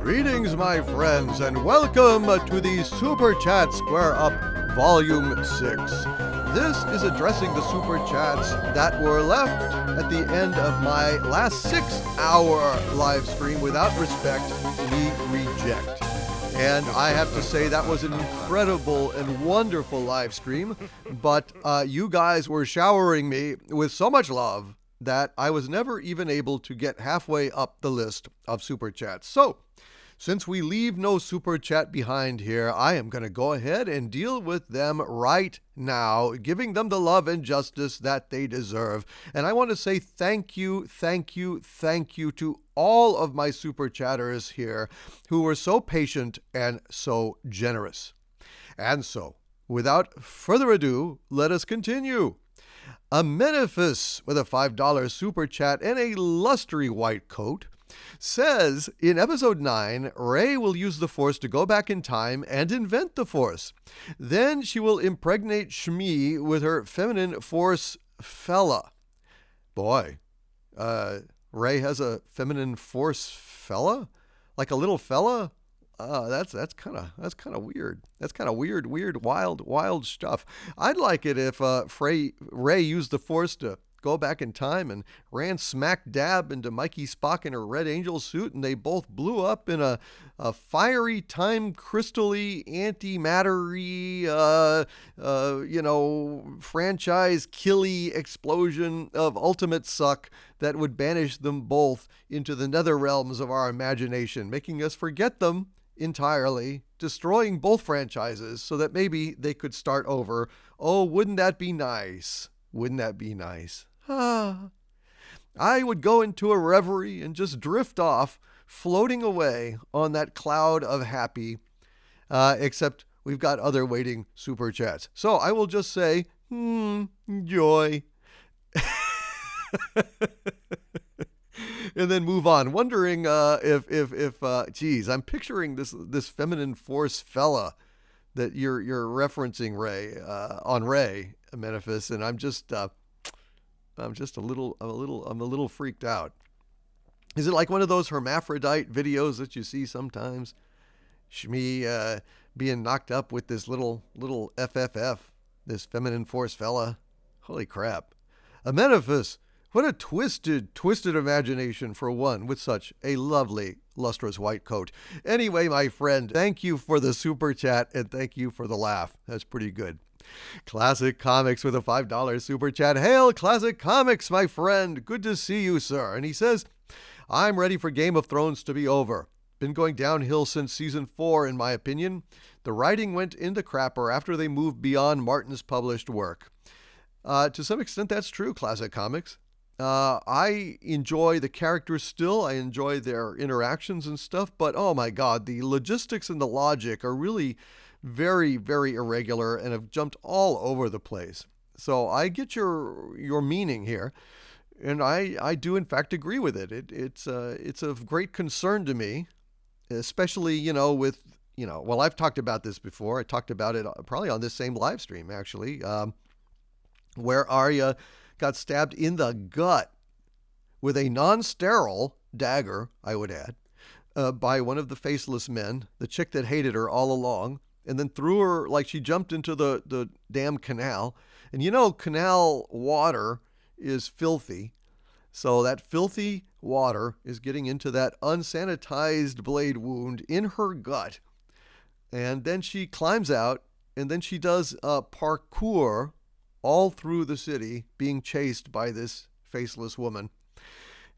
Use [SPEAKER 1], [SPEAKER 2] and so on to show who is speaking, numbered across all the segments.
[SPEAKER 1] Greetings, my friends, and welcome to the Superchat Square Up Volume 6. This is addressing the Super Chats that were left at the end of my last 6-hour live stream. Without respect, we reject. And I have to say that was an incredible and wonderful live stream, but you guys were showering me with so much love that I was never even able to get halfway up the list of Super Chats. So, since we leave no Super Chat behind here, I am going to go ahead and deal with them right now, giving them the love and justice that they deserve. And I want to say thank you to all of my Super Chatters here who were so patient and so generous. And so, without further ado, let us continue. Amenephis with a $5 Super Chat and a lusty white coat says, in episode 9, Rey will use the Force to go back in time and invent the Force. Then she will impregnate Shmi with her feminine Force fella. Boy, Rey has a feminine Force fella? Like a little fella? That's kind of weird. That's kind of weird, wild stuff. I'd like it if Rey used the Force to go back in time and ran smack dab into Mikey Spock in her Red Angel suit, and they both blew up in a fiery, time crystal-y, antimatter-y, franchise killy explosion of ultimate suck that would banish them both into the nether realms of our imagination, making us forget them entirely, destroying both franchises so that maybe they could start over. Oh, wouldn't that be nice? Wouldn't that be nice? I would go into a reverie and just drift off, floating away on that cloud of happy, except we've got other waiting Super Chats. So I will just say, joy. And then move on, wondering if I'm picturing this feminine Force fella that you're referencing, Rey, on Rey, Amenephis, and I'm a little freaked out. Is it like one of those hermaphrodite videos that you see sometimes? Shmi being knocked up with this little FFF, this feminine Force fella. Holy crap. Amenephis, what a twisted imagination for one with such a lovely, lustrous white coat. Anyway, my friend, thank you for the Super Chat and thank you for the laugh. That's pretty good. Classic Comics with a $5 Super Chat. Hail Classic Comics, my friend. Good to see you, sir. And he says, I'm ready for Game of Thrones to be over. Been going downhill since season 4, in my opinion. The writing went into crapper after they moved beyond Martin's published work. To some extent, that's true, Classic Comics. I enjoy the characters still. I enjoy their interactions and stuff. But, oh my God, the logistics and the logic are really very, very irregular and have jumped all over the place. So I get your meaning here. And I do, in fact, agree with it. It's of great concern to me, especially, well, I've talked about this before. I talked about it probably on this same live stream, actually, where Arya got stabbed in the gut with a non-sterile dagger, I would add, by one of the faceless men, the chick that hated her all along, and then threw her like she jumped into the damn canal. And canal water is filthy. So that filthy water is getting into that unsanitized blade wound in her gut. And then she climbs out, and then she does parkour all through the city, being chased by this faceless woman,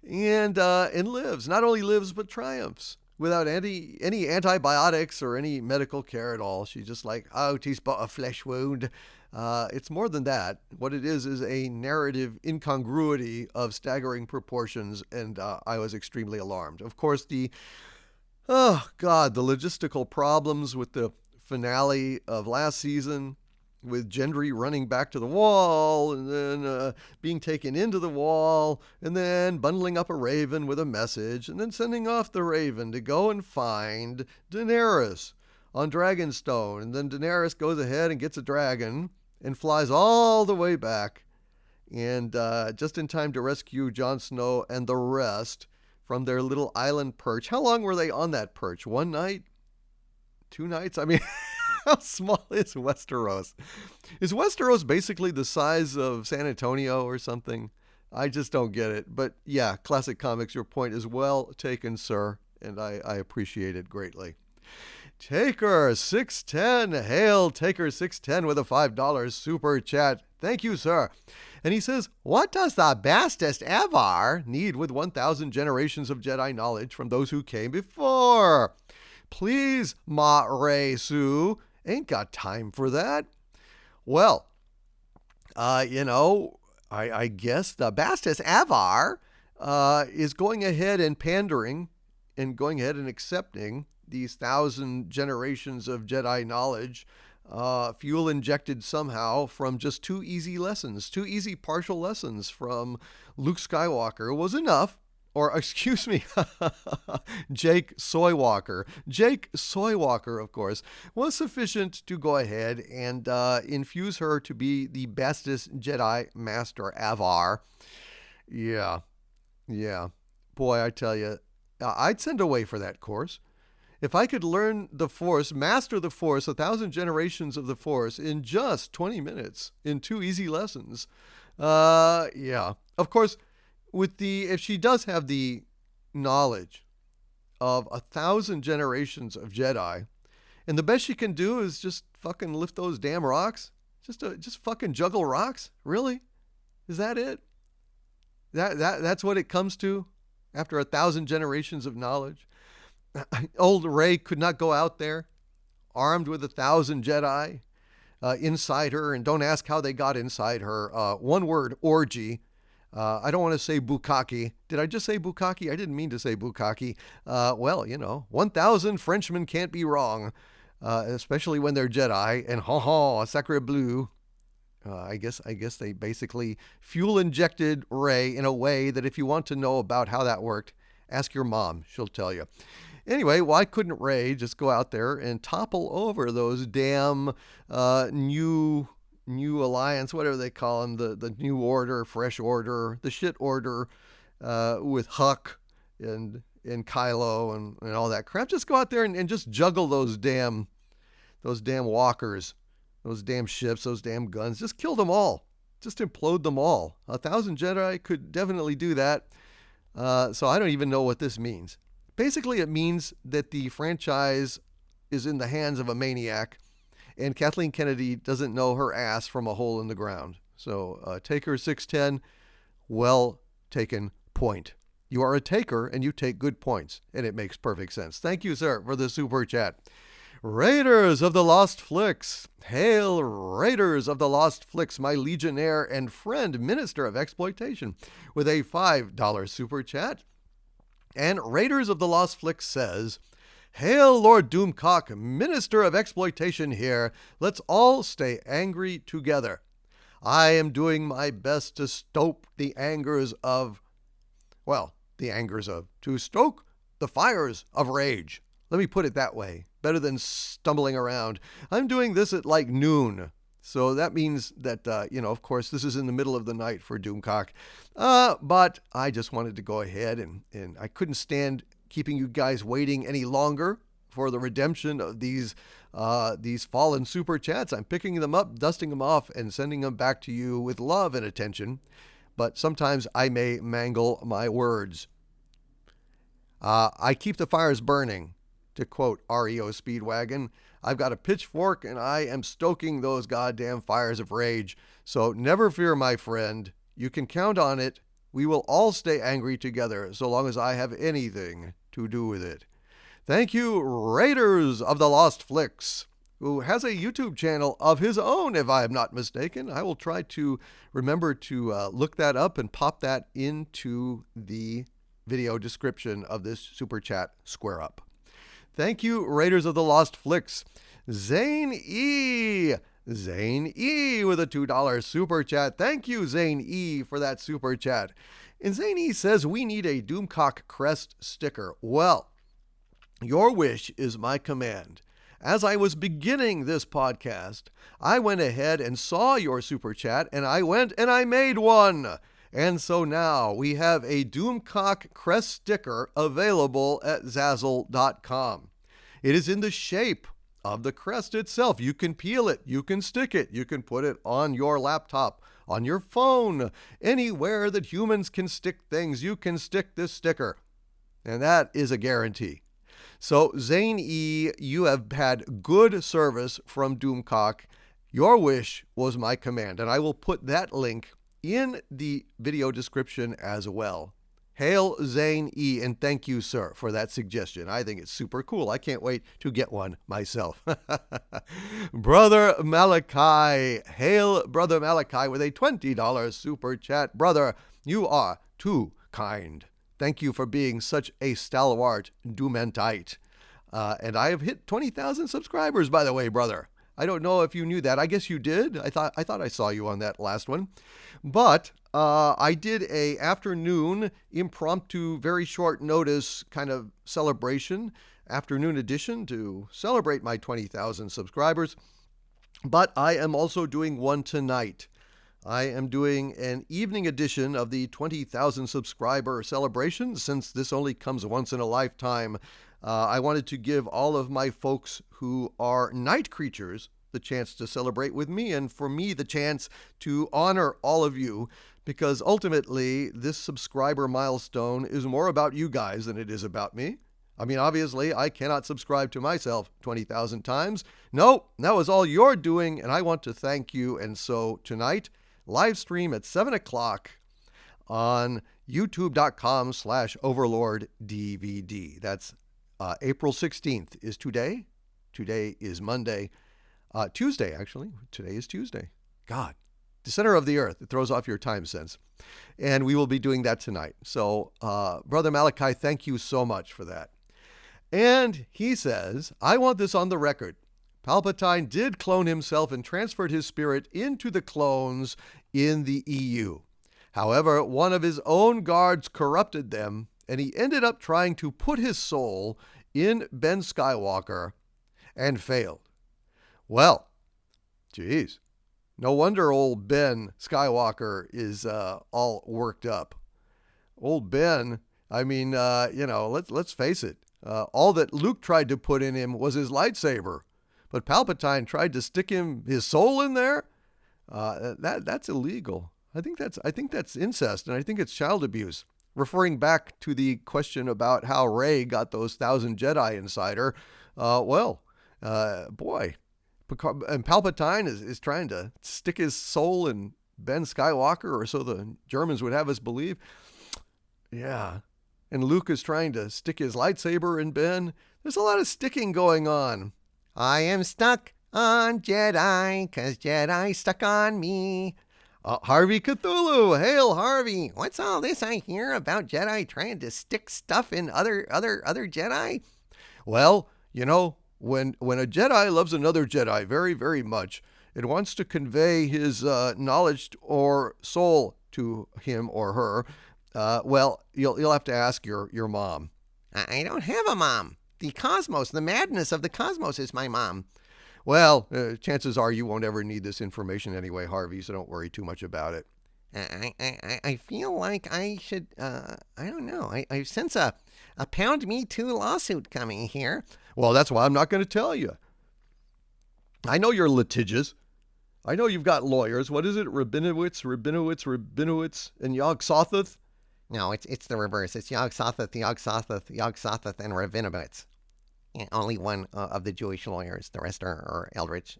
[SPEAKER 1] and lives. Not only lives, but triumphs without any antibiotics or any medical care at all. She's just like, oh, 'tis but a flesh wound. It's more than that. What it is a narrative incongruity of staggering proportions, and I was extremely alarmed. Of course, the logistical problems with the finale of last season, with Gendry running back to the wall and then being taken into the wall and then bundling up a raven with a message and then sending off the raven to go and find Daenerys on Dragonstone. And then Daenerys goes ahead and gets a dragon and flies all the way back and just in time to rescue Jon Snow and the rest from their little island perch. How long were they on that perch? 1 night? 2 nights? I mean, how small is Westeros? Is Westeros basically the size of San Antonio or something? I just don't get it. But yeah, Classic Comics, your point is well taken, sir, and I appreciate it greatly. Taker610, hail Taker610 with a $5 super chat. Thank you, sir. And he says, what does the bestest ever need with 1,000 generations of Jedi knowledge from those who came before? Please, Ma Ray Sue, ain't got time for that. Well, I guess the bestest ever is going ahead and pandering and going ahead and accepting these 1,000 generations of Jedi knowledge, fuel injected somehow from just 2 easy lessons, 2 easy partial lessons from Luke Skywalker was enough. Or, excuse me, Jake Soywalker. Jake Soywalker, of course, was sufficient to go ahead and infuse her to be the bestest Jedi Master ever. Yeah. Boy, I tell you, I'd send away for that course. If I could learn the Force, master the Force, 1,000 generations of the Force in just 20 minutes, in 2 easy lessons. Yeah. Of course, if she does have the knowledge of 1,000 generations of Jedi, and the best she can do is just fucking lift those damn rocks, just fucking juggle rocks, really? Is that it? That's what it comes to after 1,000 generations of knowledge? Old Rey could not go out there armed with 1,000 Jedi inside her, and don't ask how they got inside her. One word, orgy. I don't want to say bukkake. Did I just say bukkake? I didn't mean to say bukkake. 1,000 Frenchmen can't be wrong, especially when they're Jedi. And sacre bleu. I guess they basically fuel injected Rey in a way that if you want to know about how that worked, ask your mom. She'll tell you. Anyway, why couldn't Rey just go out there and topple over those damn new alliance, whatever they call them, the new order, fresh order, the shit order, with Huck and Kylo and all that crap? Just go out there and just juggle those damn walkers, those damn ships, those damn guns. Just kill them all. Just implode them all. 1,000 Jedi could definitely do that. So I don't even know what this means. Basically, it means that the franchise is in the hands of a maniac, and Kathleen Kennedy doesn't know her ass from a hole in the ground. So Taker610, well taken point. You are a taker, and you take good points, and it makes perfect sense. Thank you, sir, for the super chat. Raiders of the Lost Flicks. Hail, Raiders of the Lost Flicks, my legionnaire and friend, Minister of Exploitation, with a $5 super chat. And Raiders of the Lost Flicks says, hail, Lord Doomcock, Minister of Exploitation here. Let's all stay angry together. I am doing my best to stoke the angers of, to stoke the fires of rage. Let me put it that way. Better than stumbling around. I'm doing this at like noon. So that means that, of course, this is in the middle of the night for Doomcock. But I just wanted to go ahead and I couldn't stand keeping you guys waiting any longer for the redemption of these fallen super chats. I'm picking them up, dusting them off, and sending them back to you with love and attention. But sometimes I may mangle my words. I keep the fires burning, to quote REO Speedwagon. I've got a pitchfork and I am stoking those goddamn fires of rage. So never fear, my friend. You can count on it. We will all stay angry together so long as I have anything to do with it. Thank you, Raiders of the Lost Flicks, who has a YouTube channel of his own, if I am not mistaken. I will try to remember to look that up and pop that into the video description of this Super Chat Square Up. Thank you, Raiders of the Lost Flicks. Zane E. Zane E. with a $2 super chat. Thank you, Zane E. for that super chat. And Zane E. says, we need a Doomcock crest sticker. Well, your wish is my command. As I was beginning this podcast, I went ahead and saw your super chat, and I went and I made one. And so now we have a Doomcock crest sticker available at Zazzle.com. It is in the shape of the crest itself. You can peel it, you can stick it, you can put it on your laptop, on your phone, anywhere that humans can stick things, you can stick this sticker. And that is a guarantee. So Zane E., you have had good service from Doomcock. Your wish was my command, and I will put that link in the video description as well. Hail Zane E., and thank you, sir, for that suggestion. I think it's super cool. I can't wait to get one myself. Brother Malachi. Hail, Brother Malachi, with a $20 super chat. Brother, you are too kind. Thank you for being such a stalwart Doomentite. And I have hit 20,000 subscribers, by the way, brother. I don't know if you knew that. I guess you did. I thought I saw you on that last one. But I did a afternoon impromptu, very short notice kind of celebration, afternoon edition to celebrate my 20,000 subscribers. But I am also doing one tonight. I am doing an evening edition of the 20,000 subscriber celebration. Since this only comes once in a lifetime, I wanted to give all of my folks who are night creatures the chance to celebrate with me, and for me the chance to honor all of you, because ultimately this subscriber milestone is more about you guys than it is about me. I mean, obviously, I cannot subscribe to myself 20,000 times. No, that was all you're doing, and I want to thank you. And so tonight, live stream at 7 o'clock on youtube.com/overlorddvd. That's April 16th is today. Today is Monday. Tuesday, actually. Today is Tuesday. God, the center of the earth. It throws off your time sense. And we will be doing that tonight. So, Brother Malachi, thank you so much for that. And he says, I want this on the record. Palpatine did clone himself and transferred his spirit into the clones in the EU. However, one of his own guards corrupted them, and he ended up trying to put his soul in Ben Skywalker and failed. Well, geez, no wonder old Ben Skywalker is all worked up. Old Ben, I mean, let's face it. All that Luke tried to put in him was his lightsaber, but Palpatine tried to stick his soul in there. That's illegal. I think that's incest, and I think it's child abuse. Referring back to the question about how Rey got those 1,000 Jedi inside her, boy. And Palpatine is trying to stick his soul in Ben Skywalker, or so the Germans would have us believe. Yeah. And Luke is trying to stick his lightsaber in Ben. There's a lot of sticking going on. I am stuck on Jedi, 'cause Jedi stuck on me. Harvey Cthulhu. Hail, Harvey. What's all this I hear about Jedi trying to stick stuff in other Jedi? Well, when a Jedi loves another Jedi very, very much, it wants to convey his knowledge or soul to him or her. You'll have to ask your mom. I don't have a mom. The cosmos, the madness of the cosmos is my mom. Well, chances are you won't ever need this information anyway, Harvey, so don't worry too much about it. I feel like I should, I don't know. I sense a Pound Me Too lawsuit coming here. Well, that's why I'm not going to tell you. I know you're litigious. I know you've got lawyers. What is it? Rabinowitz, and Yog-Sothoth? No, it's the reverse. It's Yog-Sothoth, and Rabinowitz. Yeah, only one of the Jewish lawyers. The rest are eldritch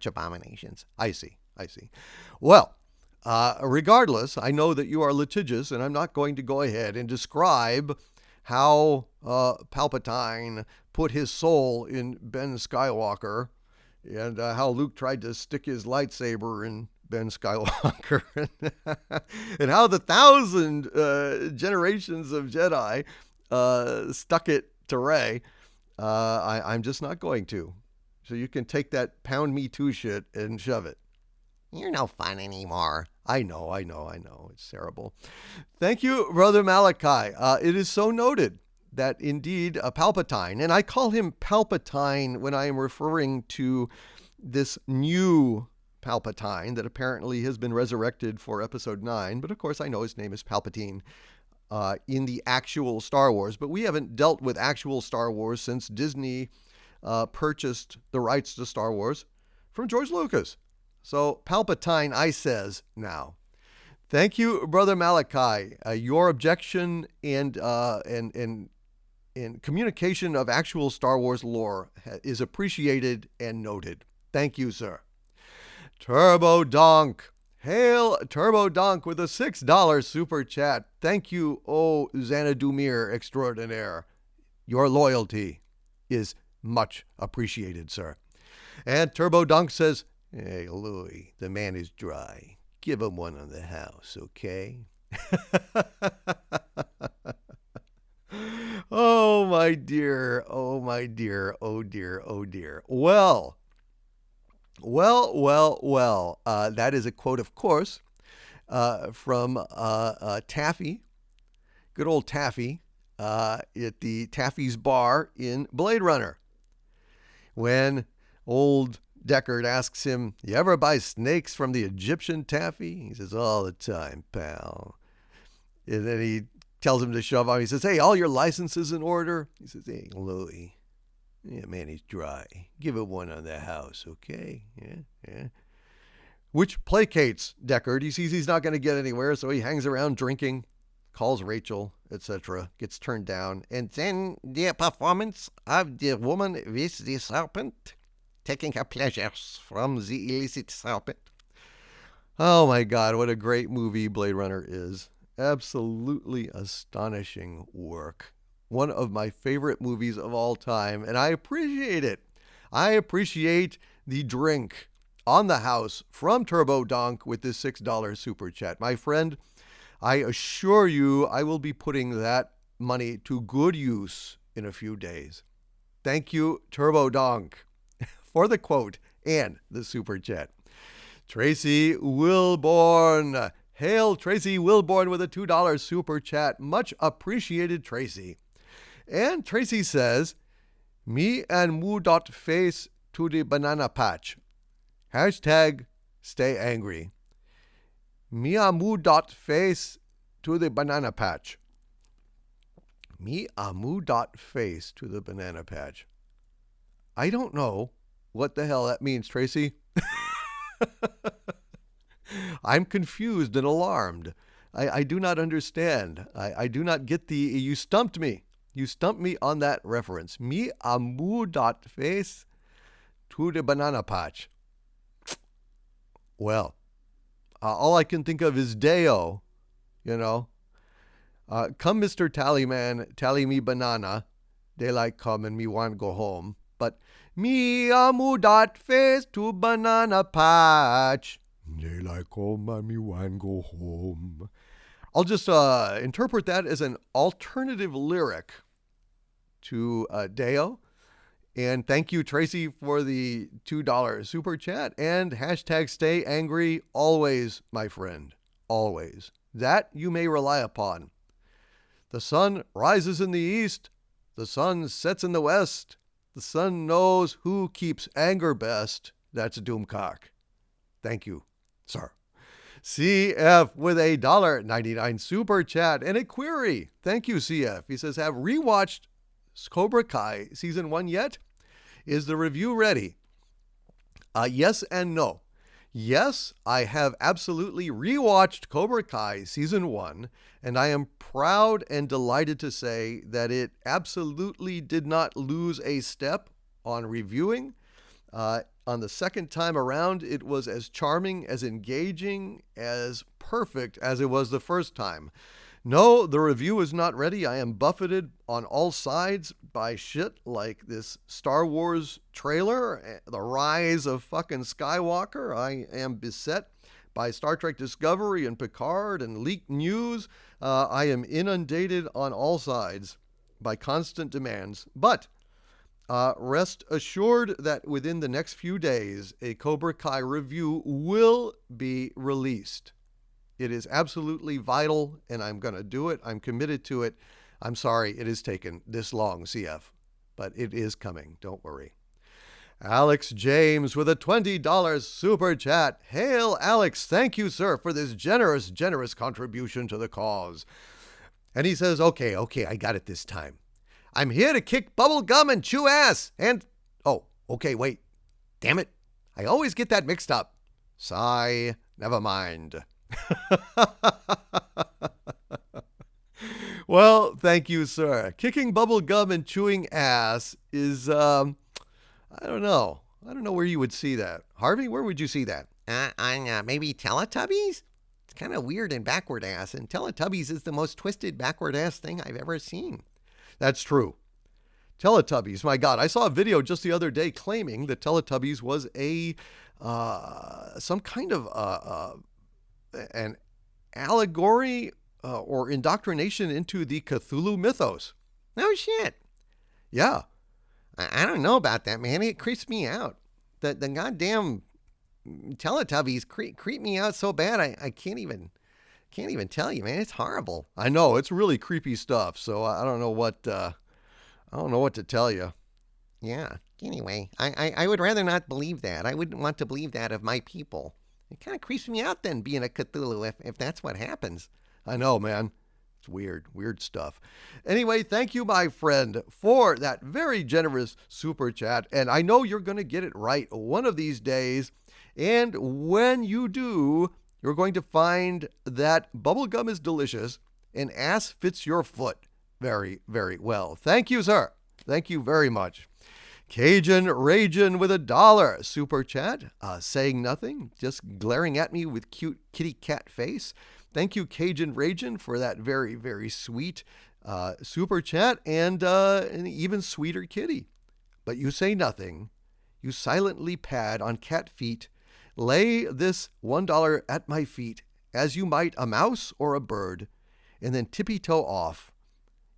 [SPEAKER 1] abominations. I see. Well, regardless, I know that you are litigious, and I'm not going to go ahead and describe how Palpatine put his soul in Ben Skywalker, and how Luke tried to stick his lightsaber in Ben Skywalker, and how the 1,000 generations of Jedi stuck it to Rey. I'm just not going to. So you can take that Pound Me Too shit and shove it. You're no fun anymore. I know. It's terrible. Thank you, Brother Malachi. It is so noted that indeed Palpatine, and I call him Palpatine when I am referring to this new Palpatine that apparently has been resurrected for Episode 9, but of course I know his name is Palpatine in the actual Star Wars. But we haven't dealt with actual Star Wars since Disney purchased the rights to Star Wars from George Lucas. So Palpatine, I says now. Thank you, Brother Malachi. Your objection and communication of actual Star Wars lore is appreciated and noted. Thank you, sir. Turbo Donk. Hail Turbo Donk with a $6 super chat. Thank you, oh Xanadumir extraordinaire. Your loyalty is much appreciated, sir. And Turbo Donk says, hey, Louie, the man is dry. Give him one on the house, okay? Oh, my dear. Oh, my dear. Oh, dear. Oh, dear. Well. That is a quote, of course, from Taffy. Good old Taffy at the Taffy's Bar in Blade Runner. When old Deckard asks him, you ever buy snakes from the Egyptian, Taffy? He says, all the time, pal. And then he tells him to shove on. He says, hey, all your licenses in order? He says, hey, Louie, yeah, man, he's dry. Give it one on the house, okay? Yeah. Which placates Deckard. He sees he's not going to get anywhere, so he hangs around drinking, calls Rachel, etc., gets turned down. And then the performance of the woman with the serpent, taking her pleasures from the illicit serpent. Oh my God, what a great movie Blade Runner is. Absolutely astonishing work. One of my favorite movies of all time, and I appreciate it. I appreciate the drink on the house from Turbo Donk with this $6 super chat. My friend, I assure you I will be putting that money to good use in a few days. Thank you, Turbo Donk, for the quote and the super chat. Tracy Wilborn. Hail Tracy Wilborn with a $2 super chat. Much appreciated, Tracy. And Tracy says, me and moo.face to the banana patch. Hashtag stay angry. Me and moo.face to the banana patch. Me and moo.face to the banana patch. I don't know what the hell that means, Tracy. I'm confused and alarmed. I do not understand. I do not get the... You stumped me. You stumped me on that reference. Me amu.face to the banana patch. Well, all I can think of is Deo, you know. Come, Mr. Tallyman, tally me banana. Daylight come and me want go home. But me amu.face to banana patch. Daylight come and me want go home. I'll just interpret that as an alternative lyric to Deo. And thank you, Tracy, for the $2 super chat. And hashtag stay angry always, my friend. Always. That you may rely upon. The sun rises in the east. The sun sets in the west. The sun knows who keeps anger best. That's Doomcock. Thank you, sir. CF with a $1.99 super chat and a query. Thank you, CF. He says, have rewatched Cobra Kai season 1 yet? Is the review ready? Yes and no. Yes, I have absolutely rewatched Cobra Kai season 1, and I am proud and delighted to say that it absolutely did not lose a step on reviewing. On the second time around, it was as charming, as engaging, as perfect as it was the first time. No, the review is not ready. I am buffeted on all sides by shit like this Star Wars trailer, the rise of fucking Skywalker. I am beset by Star Trek Discovery and Picard and leaked news. I am inundated on all sides by constant demands. But rest assured that within the next few days, a Cobra Kai review will be released. It is absolutely vital, and I'm going to do it. I'm committed to it. I'm sorry it has taken this long, CF, but it is coming. Don't worry. Alex James with a $20 super chat. Hail, Alex. Thank you, sir, for this generous contribution to the cause. And he says, okay, I got it this time. I'm here to kick bubble gum and chew ass. And, oh, okay, wait. Damn it. I always get that mixed up. Sigh, never mind. Well, thank you, sir. Kicking bubble gum and chewing ass is, I don't know. I don't know where you would see that. Harvey, where would you see that?
[SPEAKER 2] On maybe Teletubbies? It's kind of weird and backward ass, and Teletubbies is the most twisted backward ass thing I've ever seen.
[SPEAKER 1] That's true. Teletubbies, my God. I saw a video just the other day claiming that Teletubbies was some kind of an allegory or indoctrination into the Cthulhu mythos.
[SPEAKER 2] No shit.
[SPEAKER 1] Yeah.
[SPEAKER 2] I don't know about that, man. It creeps me out. The goddamn Teletubbies creep me out so bad I can't even tell you, man. It's horrible.
[SPEAKER 1] I know, it's really creepy stuff. So I don't know what to tell you.
[SPEAKER 2] Yeah. Anyway, I would rather not believe that. I wouldn't want to believe that of my people. It kind of creeps me out then, being a Cthulhu, if that's what happens.
[SPEAKER 1] I know, man. It's weird stuff. Anyway, thank you, my friend, for that very generous super chat. And I know you're going to get it right one of these days. And when you do, you're going to find that bubblegum is delicious and ass fits your foot very, very well. Thank you, sir. Thank you very much. Cajun Ragin with $1 super chat, saying nothing, just glaring at me with cute kitty cat face. Thank you, Cajun Ragin, for that very, very sweet super chat and an even sweeter kitty. But you say nothing. You silently pad on cat feet. Lay this $1 at my feet as you might a mouse or a bird, and then tippy-toe off,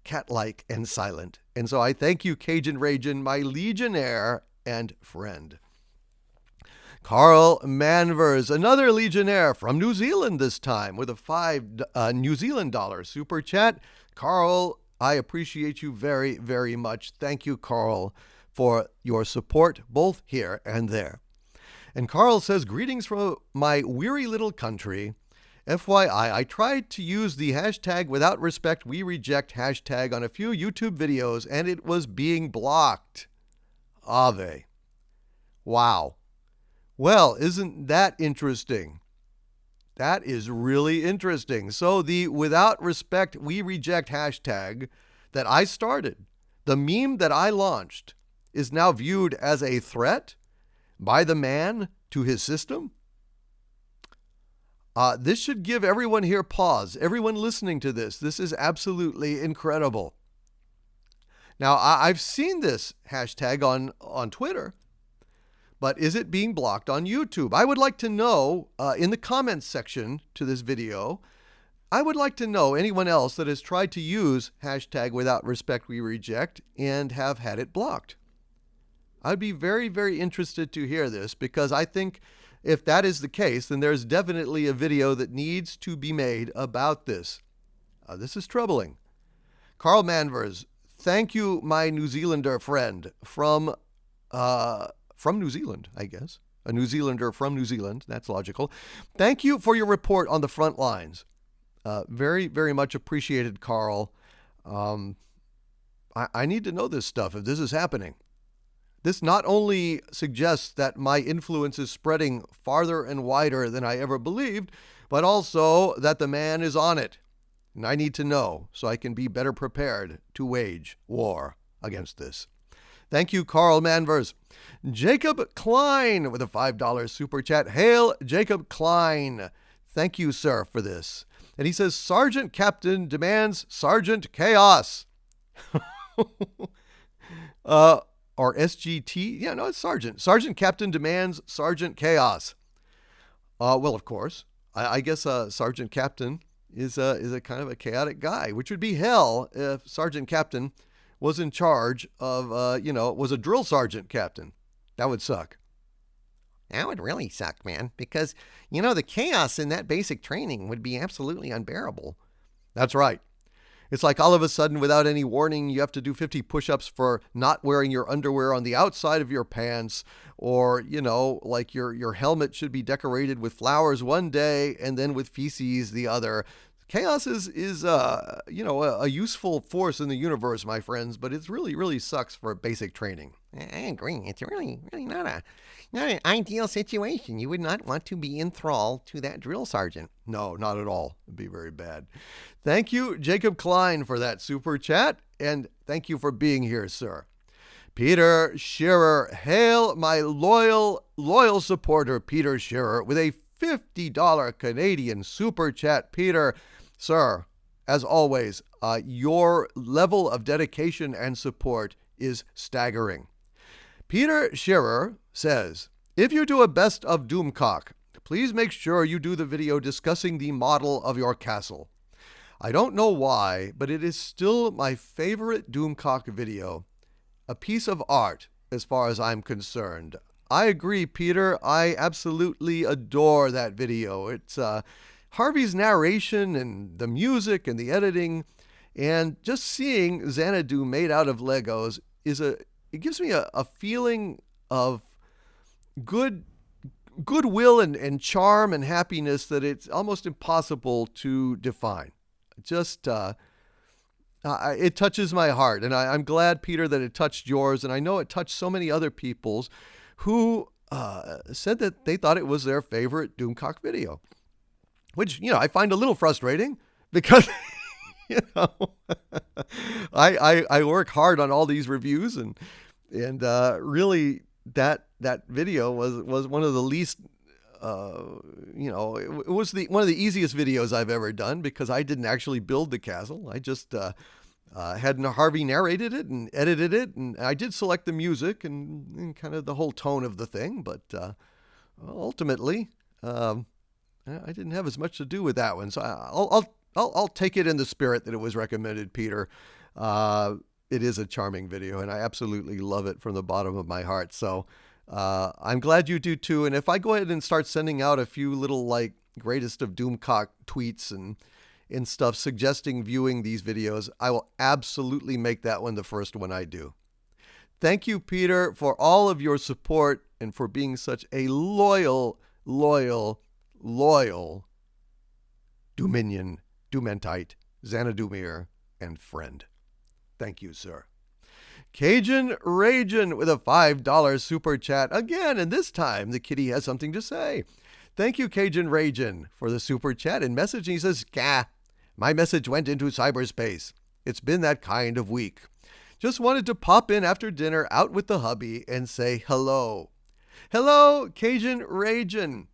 [SPEAKER 1] cat-like and silent. And so I thank you, Cajun Ragin, my legionnaire and friend. Carl Manvers, another legionnaire from New Zealand this time, with a $5 New Zealand dollar super chat. Carl, I appreciate you very, very much. Thank you, Carl, for your support both here and there. And Carl says, greetings from my weary little country. FYI, I tried to use the hashtag without respect we reject hashtag on a few YouTube videos and it was being blocked. Ave. Wow. Well, isn't that interesting? That is really interesting. So the without respect we reject hashtag that I started, the meme that I launched, is now viewed as a threat by the man to his system? This should give everyone here pause. Everyone listening to this. This is absolutely incredible. Now, I've seen this hashtag on Twitter, but is it being blocked on YouTube? I would like to know in the comments section to this video, I would like to know anyone else that has tried to use hashtag without respect we reject and have had it blocked. I'd be very, very interested to hear this because I think if that is the case, then there's definitely a video that needs to be made about this. This is troubling. Carl Manvers, thank you, my New Zealander friend from New Zealand, I guess. A New Zealander from New Zealand. That's logical. Thank you for your report on the front lines. Very, very much appreciated, Carl. I need to know this stuff if this is happening. This not only suggests that my influence is spreading farther and wider than I ever believed, but also that the man is on it. And I need to know so I can be better prepared to wage war against this. Thank you, Carl Manvers. Jacob Klein with a $5 super chat. Hail, Jacob Klein. Thank you, sir, for this. And he says, Sergeant Captain demands Sergeant Chaos. Or SGT. Yeah, no, it's Sergeant. Sergeant Captain demands Sergeant Chaos. Well, of course, I guess Sergeant Captain is a kind of a chaotic guy, which would be hell if Sergeant Captain was in charge of, was a drill sergeant captain. That would suck.
[SPEAKER 2] That would really suck, man, because, the chaos in that basic training would be absolutely unbearable.
[SPEAKER 1] That's right. It's like all of a sudden, without any warning, you have to do 50 push-ups for not wearing your underwear on the outside of your pants, or, like your helmet should be decorated with flowers one day and then with feces the other. Chaos is a useful force in the universe, my friends, but it really, really sucks for basic training.
[SPEAKER 2] I agree. It's really not an ideal situation. You would not want to be enthralled to that drill sergeant.
[SPEAKER 1] No, not at all. It'd be very bad. Thank you, Jacob Klein, for that super chat, and thank you for being here, sir. Peter Shearer, hail my loyal supporter, Peter Shearer, with a $50 Canadian super chat. Peter, sir, as always, your level of dedication and support is staggering. Peter Shearer says, if you do a best of Doomcock, please make sure you do the video discussing the model of your castle. I don't know why, but it is still my favorite Doomcock video. A piece of art, as far as I'm concerned. I agree, Peter. I absolutely adore that video. It's Harvey's narration and the music and the editing, and just seeing Xanadu made out of Legos it gives me a feeling of goodwill and charm and happiness that it's almost impossible to define. Just it touches my heart, and I'm glad, Peter, that it touched yours, and I know it touched so many other people's who said that they thought it was their favorite Doomcock video, which, I find a little frustrating because, I work hard on all these reviews, and really that video was one of the least, it was one of the easiest videos I've ever done because I didn't actually build the castle. I just had Harvey narrated it and edited it, and I did select the music and kind of the whole tone of the thing, but ultimately, I didn't have as much to do with that one. So I'll take it in the spirit that it was recommended, Peter. It is a charming video, and I absolutely love it from the bottom of my heart. So I'm glad you do too. And if I go ahead and start sending out a few little greatest of Doomcock tweets and stuff suggesting viewing these videos, I will absolutely make that one the first one I do. Thank you, Peter, for all of your support and for being such a loyal Dumentite, Xanadumir, and friend. Thank you, sir. Cajun Ragin with a $5 super chat again, and this time the kitty has something to say. Thank you, Cajun Ragin, for the super chat and message. He says, "Gah, my message went into cyberspace. It's been that kind of week. Just wanted to pop in after dinner out with the hubby and say hello." Hello, Cajun Ragin.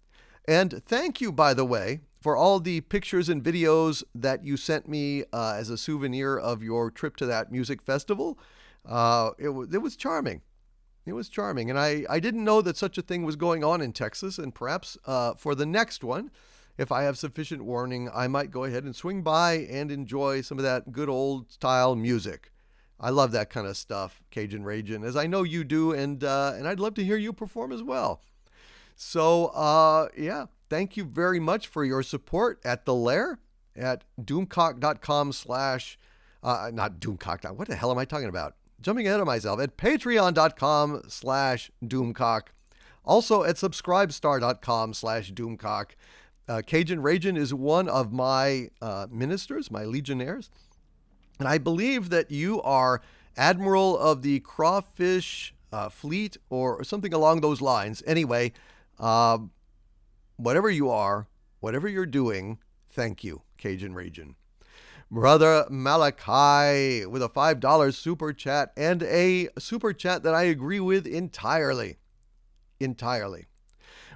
[SPEAKER 1] And thank you, by the way, for all the pictures and videos that you sent me as a souvenir of your trip to that music festival. It was charming. It was charming. And I didn't know that such a thing was going on in Texas. And perhaps for the next one, if I have sufficient warning, I might go ahead and swing by and enjoy some of that good old style music. I love that kind of stuff, Cajun Ragin, as I know you do. And I'd love to hear you perform as well. So, yeah. Thank you very much for your support at The Lair at doomcock.com not doomcock. What the hell am I talking about? Jumping ahead of myself. At patreon.com/doomcock. Also at subscribestar.com/doomcock. Cajun Ragin is one of my ministers, my legionnaires. And I believe that you are Admiral of the Crawfish Fleet or something along those lines. Anyway, whatever you are, whatever you're doing, thank you, Cajun Ragin. Brother Malachi with a $5 super chat and a super chat that I agree with entirely.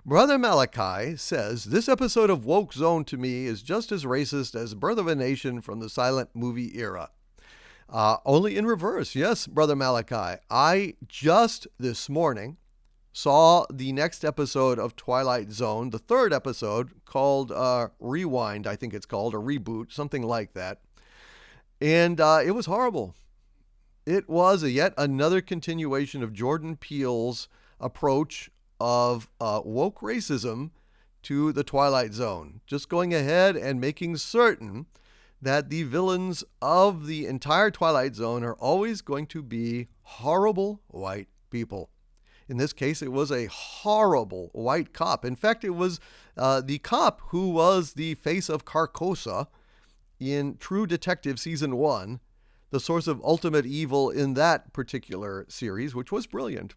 [SPEAKER 1] Brother Malachi says, this episode of Woke Zone to me is just as racist as Birth of a Nation from the silent movie era. Only in reverse. Yes, Brother Malachi. I just this morning saw the next episode of Twilight Zone, the third episode, called Rewind, I think it's called, or Reboot, something like that. And it was horrible. It was yet another continuation of Jordan Peele's approach of woke racism to the Twilight Zone. Just going ahead and making certain that the villains of the entire Twilight Zone are always going to be horrible white people. In this case, it was a horrible white cop. In fact, it was the cop who was the face of Carcosa in True Detective Season 1, the source of ultimate evil in that particular series, which was brilliant.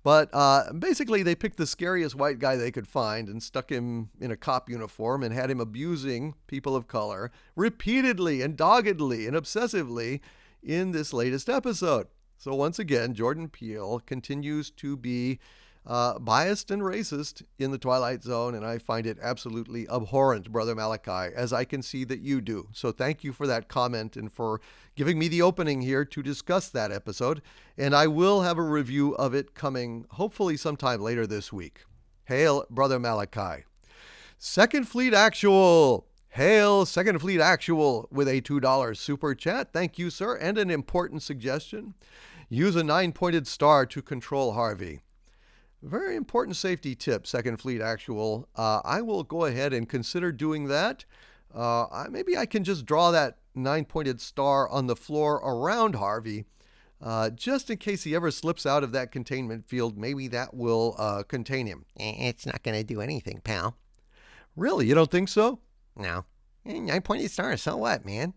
[SPEAKER 1] But basically, they picked the scariest white guy they could find and stuck him in a cop uniform and had him abusing people of color repeatedly and doggedly and obsessively in this latest episode. So once again, Jordan Peele continues to be biased and racist in the Twilight Zone, and I find it absolutely abhorrent, Brother Malachi, as I can see that you do. So thank you for that comment and for giving me the opening here to discuss that episode, and I will have a review of it coming hopefully sometime later this week. Hail, Brother Malachi. Second Fleet Actual. Hail, Second Fleet Actual with a $2 super chat. Thank you, sir, and an important suggestion. Use a 9-pointed star to control Harvey. Very important safety tip, Second Fleet Actual. I will go ahead and consider doing that. Maybe I can just draw that 9-pointed star on the floor around Harvey, just in case he ever slips out of that containment field. Maybe that will contain him.
[SPEAKER 2] It's not going to do anything, pal.
[SPEAKER 1] Really? You don't think so?
[SPEAKER 2] No. 9-pointed star, so what, man?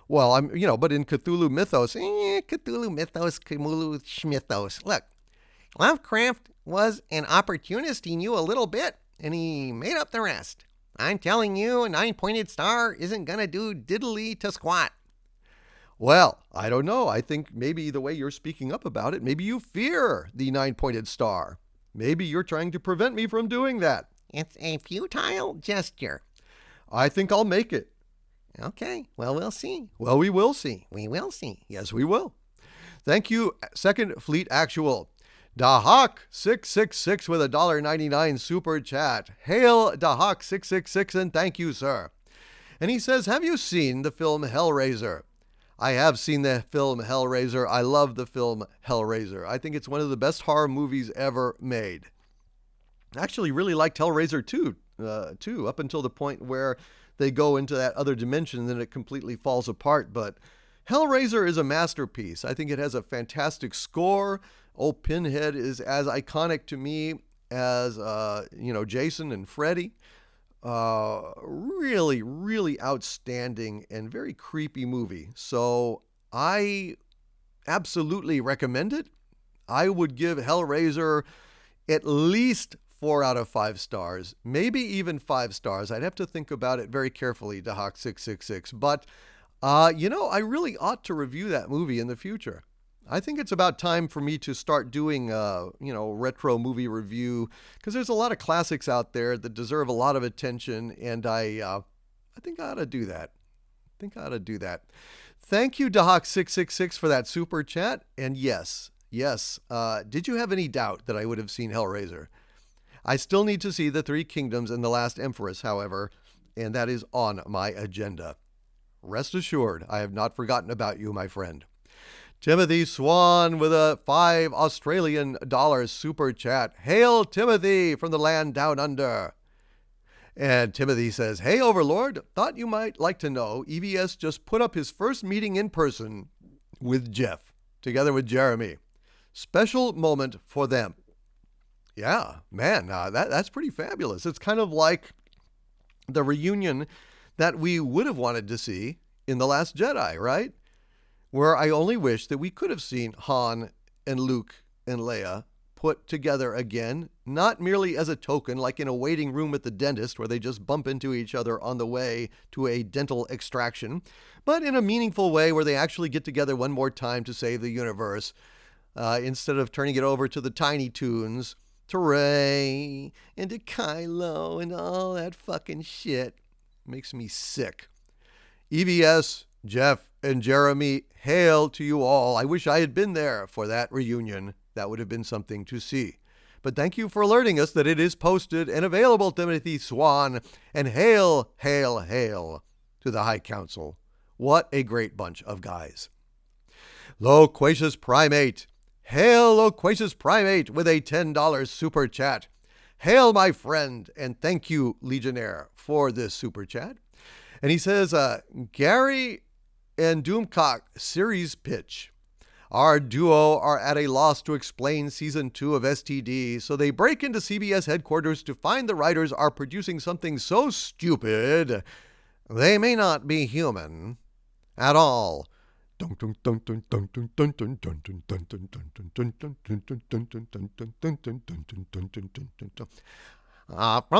[SPEAKER 1] Well, but in Cthulhu mythos,
[SPEAKER 2] Cthulhu mythos, Cthulhu schmithos. Look, Lovecraft was an opportunist. He knew a little bit, and he made up the rest. I'm telling you, a 9-pointed star isn't going to do diddly to squat.
[SPEAKER 1] Well, I don't know. I think maybe the way you're speaking up about it, maybe you fear the 9-pointed star. Maybe you're trying to prevent me from doing that.
[SPEAKER 2] It's a futile gesture.
[SPEAKER 1] I think I'll make it.
[SPEAKER 2] Okay, well, we'll see.
[SPEAKER 1] Well, we will see.
[SPEAKER 2] We will see.
[SPEAKER 1] Yes, we will. Thank you, Second Fleet Actual. Dahawk666 with a $1.99 super chat. Hail Dahawk666 and thank you, sir. And he says, have you seen the film Hellraiser? I have seen the film Hellraiser. I love the film Hellraiser. I think it's one of the best horror movies ever made. I actually really liked Hellraiser 2, up until the point where they go into that other dimension and then it completely falls apart. But Hellraiser is a masterpiece. I think it has a fantastic score. Old Pinhead is as iconic to me as, Jason and Freddy. Really, really outstanding and very creepy movie. So I absolutely recommend it. I would give Hellraiser at least 4 out of 5 stars, maybe even 5 stars. I'd have to think about it very carefully, Dahawk666. But, I really ought to review that movie in the future. I think it's about time for me to start doing, retro movie review, because there's a lot of classics out there that deserve a lot of attention, and I think I ought to do that. Thank you, Dahawk666, for that super chat. And yes, did you have any doubt that I would have seen Hellraiser? I still need to see The Three Kingdoms and The Last Empress, however, and that is on my agenda. Rest assured, I have not forgotten about you, my friend. Timothy Swan with a $5 Australian super chat. Hail, Timothy, from the land down under. And Timothy says, hey, Overlord, thought you might like to know EVS just put up his first meeting in person with Jeff, together with Jeremy. Special moment for them. Yeah, man, that's pretty fabulous. It's kind of like the reunion that we would have wanted to see in The Last Jedi, right? Where I only wish that we could have seen Han and Luke and Leia put together again, not merely as a token, like in a waiting room at the dentist where they just bump into each other on the way to a dental extraction, but in a meaningful way where they actually get together one more time to save the universe, instead of turning it over to the Tiny Toons, to Rey, and to Kylo, and all that fucking shit. Makes me sick. EVS, Jeff, and Jeremy, hail to you all. I wish I had been there for that reunion. That would have been something to see. But thank you for alerting us that it is posted and available, Timothy Swan. And hail, hail, hail to the High Council. What a great bunch of guys. Loquacious Primate. Hail, Loquacious Primate, with a $10 super chat. Hail, my friend, and thank you, Legionnaire, for this super chat. And he says, Gary and Doomcock series pitch. Our duo are at a loss to explain season 2 of STD, so they break into CBS headquarters to find the writers are producing something so stupid they may not be human at all. From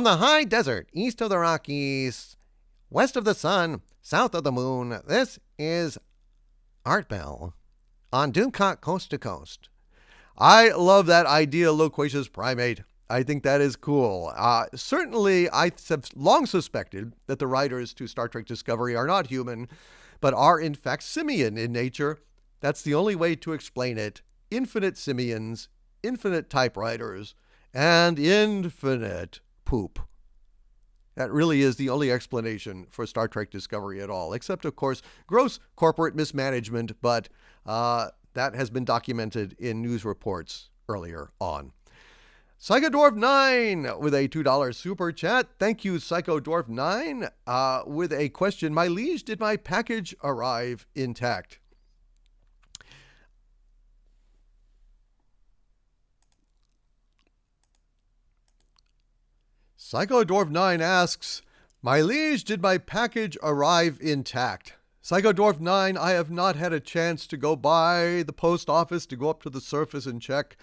[SPEAKER 2] the high desert, east of the Rockies, west of the sun, south of the moon, this is Art Bell on Doomcock Coast to Coast.
[SPEAKER 1] I love that idea, loquacious primate. I think that is cool. Certainly, I have long suspected that the writers to Star Trek Discovery are not human, but are in fact simian in nature. That's the only way to explain it. Infinite simians, infinite typewriters, and infinite poop. That really is the only explanation for Star Trek Discovery at all, except, of course, gross corporate mismanagement, but that has been documented in news reports earlier on. Psychodwarf9 with a $2 super chat. Thank you, Psychodwarf9, with a question. My liege, did my package arrive intact? Psychodwarf9 asks, my liege, did my package arrive intact? Psychodwarf9, I have not had a chance to go by the post office to go up to the surface and check,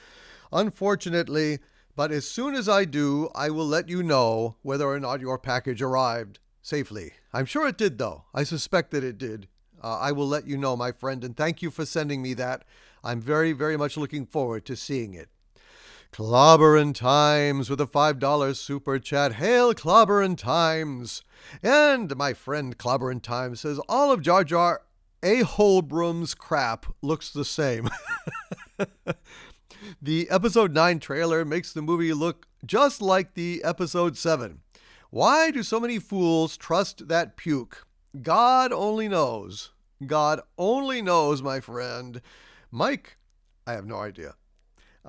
[SPEAKER 1] unfortunately, but as soon as I do, I will let you know whether or not your package arrived safely. I'm sure it did, though. I suspect that it did. I will let you know, my friend, and thank you for sending me that. I'm very, very much looking forward to seeing it. Clobberin' Times with a $5 super chat. Hail Clobberin' Times. And my friend Clobberin' Times says, all of Jar Jar A-Holbrum's crap looks the same. The episode 9 trailer makes the movie look just like the episode 7. Why do so many fools trust that puke? God only knows. God only knows, my friend. Mike, I have no idea.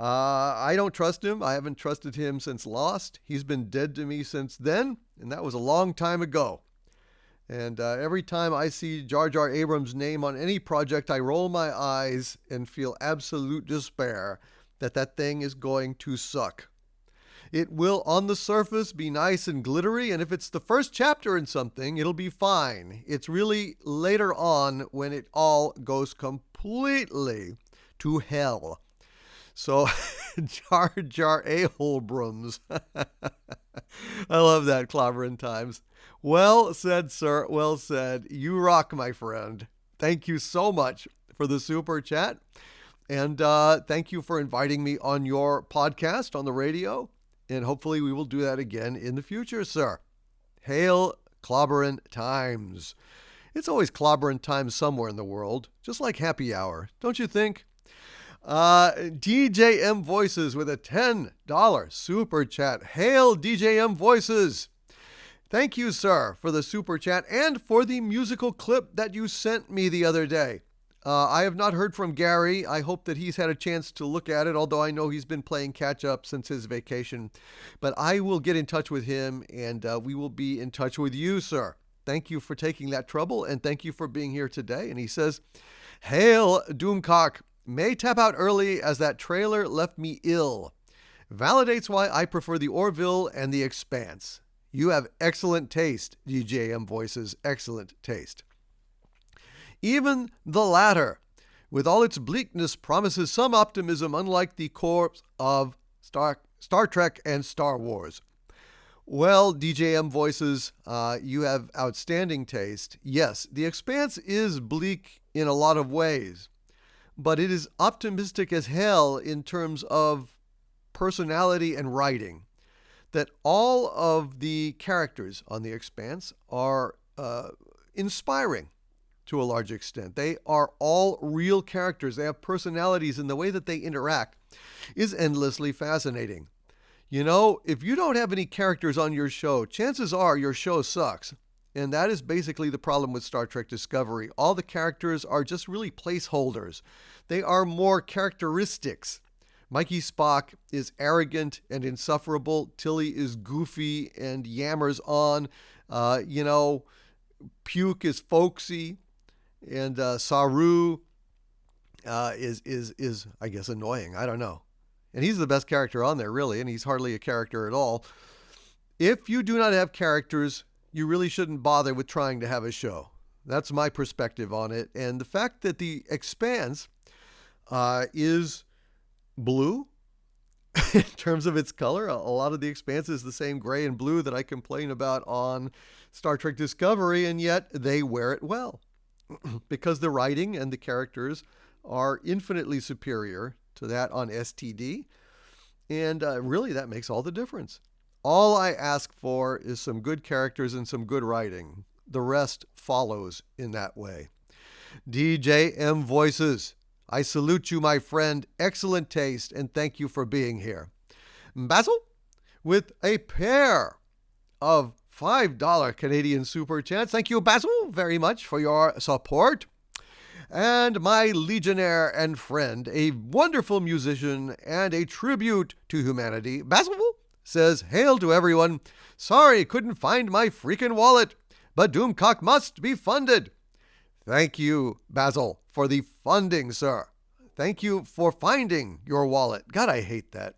[SPEAKER 1] I don't trust him. I haven't trusted him since Lost. He's been dead to me since then, and that was a long time ago. And every time I see Jar Jar Abrams' name on any project, I roll my eyes and feel absolute despair that that thing is going to suck. It will, on the surface, be nice and glittery, and if it's the first chapter in something, it'll be fine. It's really later on when it all goes completely to hell. So, Jar Jar A-Holbrums. I love that, Clobberin' Times. Well said, sir. Well said. You rock, my friend. Thank you so much for the super chat. And thank you for inviting me on your podcast on the radio. And hopefully we will do that again in the future, sir. Hail Clobberin' Times. It's always Clobberin' Times somewhere in the world, just like Happy Hour, don't you think? DJM Voices with a $10 super chat. Hail DJM Voices. Thank you, sir, for the super chat and for the musical clip that you sent me the other day. I have not heard from Gary. I hope that he's had a chance to look at it, although I know he's been playing catch up since his vacation. But I will get in touch with him, and we will be in touch with you, sir. Thank you for taking that trouble, and thank you for being here today. And he says, Hail Doomcock. May tap out early as that trailer left me ill. Validates why I prefer the Orville and the Expanse. You have excellent taste, DJM Voices. Excellent taste. Even the latter, with all its bleakness, promises some optimism, unlike the corpse of Star Trek and Star Wars. Well, DJM Voices, you have outstanding taste. Yes, The Expanse is bleak in a lot of ways, but it is optimistic as hell in terms of personality and writing. That all of the characters on The Expanse are inspiring to a large extent. They are all real characters. They have personalities, and the way that they interact is endlessly fascinating. You know, if you don't have any characters on your show, chances are your show sucks. And that is basically the problem with Star Trek Discovery. All the characters are just really placeholders. They are more characteristics. Mikey Spock is arrogant and insufferable. Tilly is goofy and yammers on. Puke is folksy, and Saru is I guess annoying. I don't know. And he's the best character on there, really, and he's hardly a character at all. If you do not have characters, you really shouldn't bother with trying to have a show. That's my perspective on it. And the fact that The Expanse is blue in terms of its color, a lot of The Expanse is the same gray and blue that I complain about on Star Trek Discovery, and yet they wear it well because the writing and the characters are infinitely superior to that on STD. And really, that makes all the difference. All I ask for is some good characters and some good writing. The rest follows in that way. DJM Voices, I salute you, my friend. Excellent taste, and thank you for being here. Basil, with a pair of $5 Canadian Super Chats. Thank you, Basil, very much for your support. And my legionnaire and friend, a wonderful musician and a tribute to humanity, Basil, says, hail to everyone. Sorry, couldn't find my freaking wallet, but Doomcock must be funded. Thank you, Basil, for the funding, sir. Thank you for finding your wallet. God, I hate that.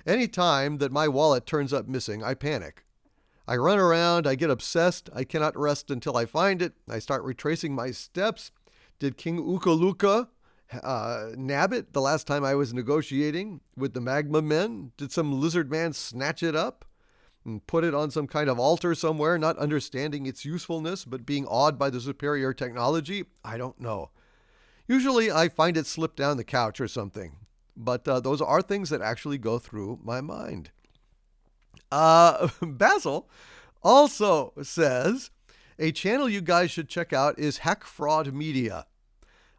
[SPEAKER 1] Any time that my wallet turns up missing, I panic. I run around, I get obsessed, I cannot rest until I find it. I start retracing my steps. Did King Ukaluka nab it the last time I was negotiating with the Magma Men? Did some lizard man snatch it up and put it on some kind of altar somewhere, not understanding its usefulness, but being awed by the superior technology? I don't know. Usually I find it slipped down the couch or something, but those are things that actually go through my mind. Basil also says, a channel you guys should check out is Hack Fraud Media.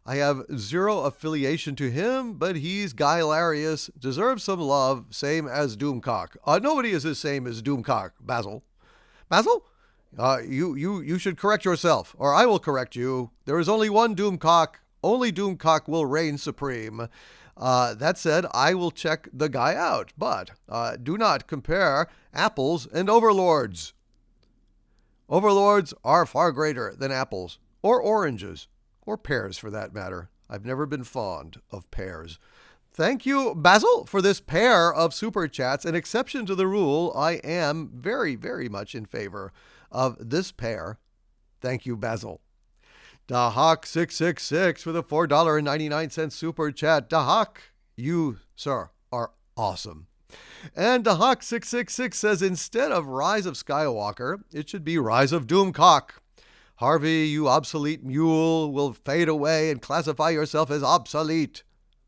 [SPEAKER 1] I have zero affiliation to him, but he's Guy-larious, deserves some love, same as Doomcock. Nobody is the same as Doomcock, Basil. Basil, you should correct yourself, or I will correct you. There is only one Doomcock. Only Doomcock will reign supreme. That said, I will check the guy out, but do not compare apples and overlords. Overlords are far greater than apples, or oranges, or pears for that matter. I've never been fond of pears. Thank you, Basil, for this pair of Super Chats. An exception to the rule, I am very, very much in favor of this pair. Thank you, Basil. Dahawk666 with a $4.99 Super Chat. Dahawk, you, sir, are awesome. And Dahawk666 says, instead of Rise of Skywalker, it should be Rise of Doomcock. Harvey, you obsolete mule, will fade away and classify yourself as obsolete.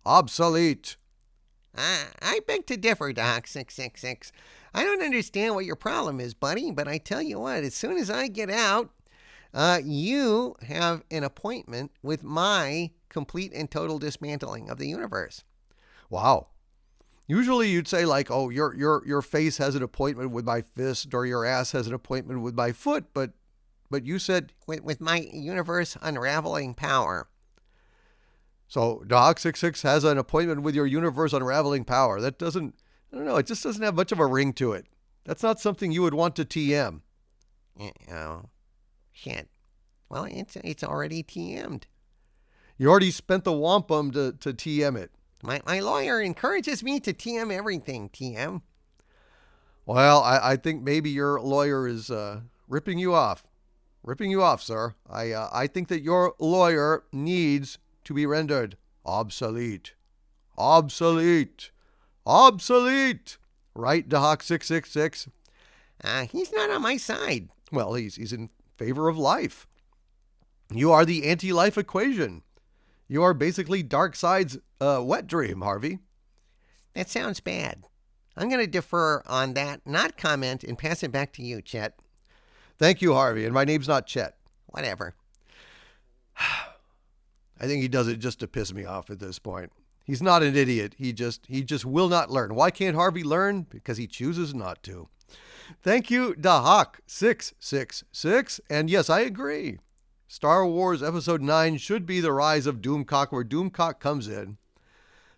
[SPEAKER 1] Obsolete.
[SPEAKER 2] I beg to differ, Dahawk666. I don't understand what your problem is, buddy, but I tell you what, as soon as I get out, you have an appointment with my complete and total dismantling of the universe.
[SPEAKER 1] Wow. Usually you'd say like, oh, your face has an appointment with my fist, or your ass has an appointment with my foot, but you said
[SPEAKER 2] with my universe unraveling power.
[SPEAKER 1] So Dog66 has an appointment with your universe unraveling power. That doesn't, I don't know, it just doesn't have much of a ring to it. That's not something you would want to TM.
[SPEAKER 2] Oh, shit. Well, it's already TM'd.
[SPEAKER 1] You already spent the wampum to TM it.
[SPEAKER 2] My lawyer encourages me to TM everything, TM.
[SPEAKER 1] Well, I think maybe your lawyer is ripping you off. Ripping you off, sir. I think that your lawyer needs to be rendered obsolete. Obsolete. Obsolete. Right, Dahawk666?
[SPEAKER 2] He's not on my side.
[SPEAKER 1] Well, he's in favor of life. You are the anti-life equation. You are basically Darkseid's wet dream, Harvey.
[SPEAKER 2] That sounds bad. I'm going to defer on that, not comment, and pass it back to you, Chet.
[SPEAKER 1] Thank you, Harvey. And my name's not Chet.
[SPEAKER 2] Whatever.
[SPEAKER 1] I think he does it just to piss me off at this point. He's not an idiot. He just will not learn. Why can't Harvey learn? Because he chooses not to. Thank you, Dahawk666. And yes, I agree. Star Wars Episode 9 should be the rise of Doomcock, where Doomcock comes in,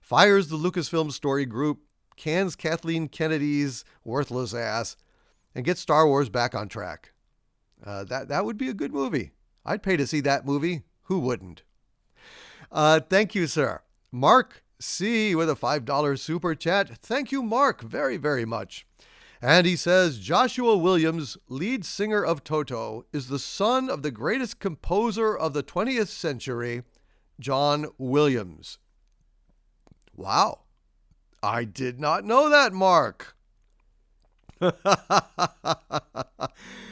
[SPEAKER 1] fires the Lucasfilm story group, cans Kathleen Kennedy's worthless ass, and gets Star Wars back on track. That would be a good movie. I'd pay to see that movie. Who wouldn't? Thank you, sir. Mark C. with a $5 super chat. Thank you, Mark, very, very much. And he says, Joshua Williams, lead singer of Toto, is the son of the greatest composer of the 20th century, John Williams. Wow. I did not know that, Mark.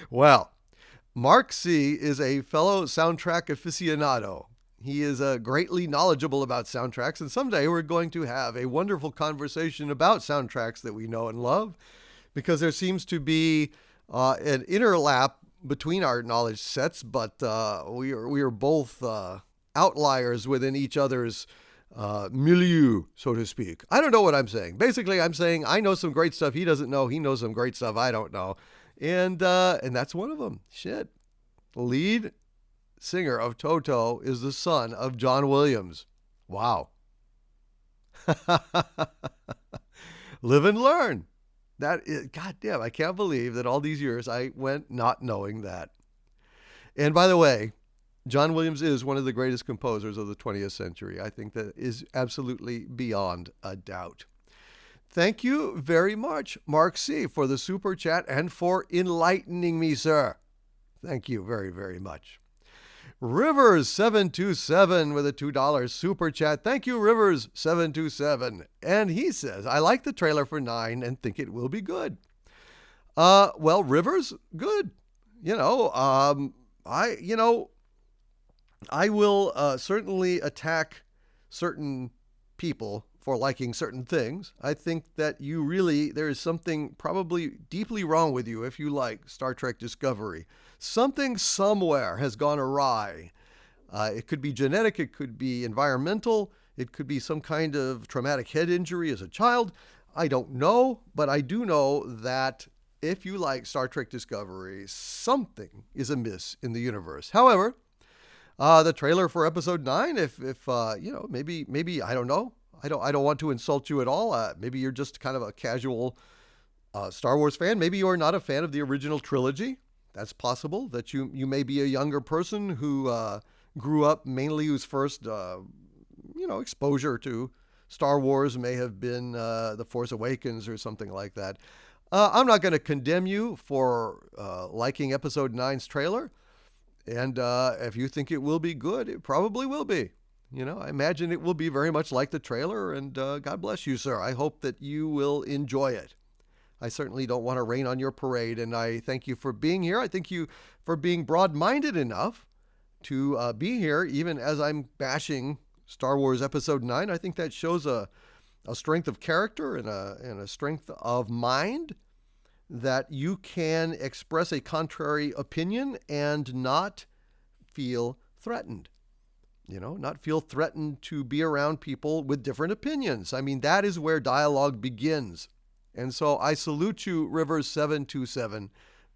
[SPEAKER 1] Well, Mark C. is a fellow soundtrack aficionado. He is greatly knowledgeable about soundtracks, and someday we're going to have a wonderful conversation about soundtracks that we know and love, because there seems to be an interlap between our knowledge sets, but we are both outliers within each other's milieu, so to speak. I don't know what I'm saying. Basically, I'm saying I know some great stuff he doesn't know. He knows some great stuff I don't know. And that's one of them. Shit. The lead singer of Toto is the son of John Williams. Wow. Live and learn. That is, goddamn, I can't believe that all these years I went not knowing that. And by the way, John Williams is one of the greatest composers of the 20th century. I think that is absolutely beyond a doubt. Thank you very much, Mark C., for the super chat and for enlightening me, sir. Thank you very, very much. Rivers727 with a $2 super chat. Thank you, Rivers727. And he says, I like the trailer for 9 and think it will be good. Well, Rivers, good. I will certainly attack certain people for liking certain things. I think that there is something probably deeply wrong with you if you like Star Trek Discovery. Something somewhere has gone awry. It could be genetic, it could be environmental, it could be some kind of traumatic head injury as a child. I don't know, but I do know that if you like Star Trek Discovery, something is amiss in the universe. However, the trailer for episode 9, if maybe I don't know. I don't want to insult you at all. Maybe you're just kind of a casual Star Wars fan. Maybe you're not a fan of the original trilogy. That's possible. That you may be a younger person who grew up mainly whose first exposure to Star Wars may have been The Force Awakens or something like that. I'm not going to condemn you for liking episode 9's trailer. And if you think it will be good, it probably will be. I imagine it will be very much like the trailer, and God bless you, sir. I hope that you will enjoy it. I certainly don't want to rain on your parade, and I thank you for being here. I thank you for being broad-minded enough to be here, even as I'm bashing Star Wars Episode 9. I think that shows a strength of character and a strength of mind, that you can express a contrary opinion and not feel threatened. Not feel threatened to be around people with different opinions. I mean, that is where dialogue begins. And so I salute you, Rivers727,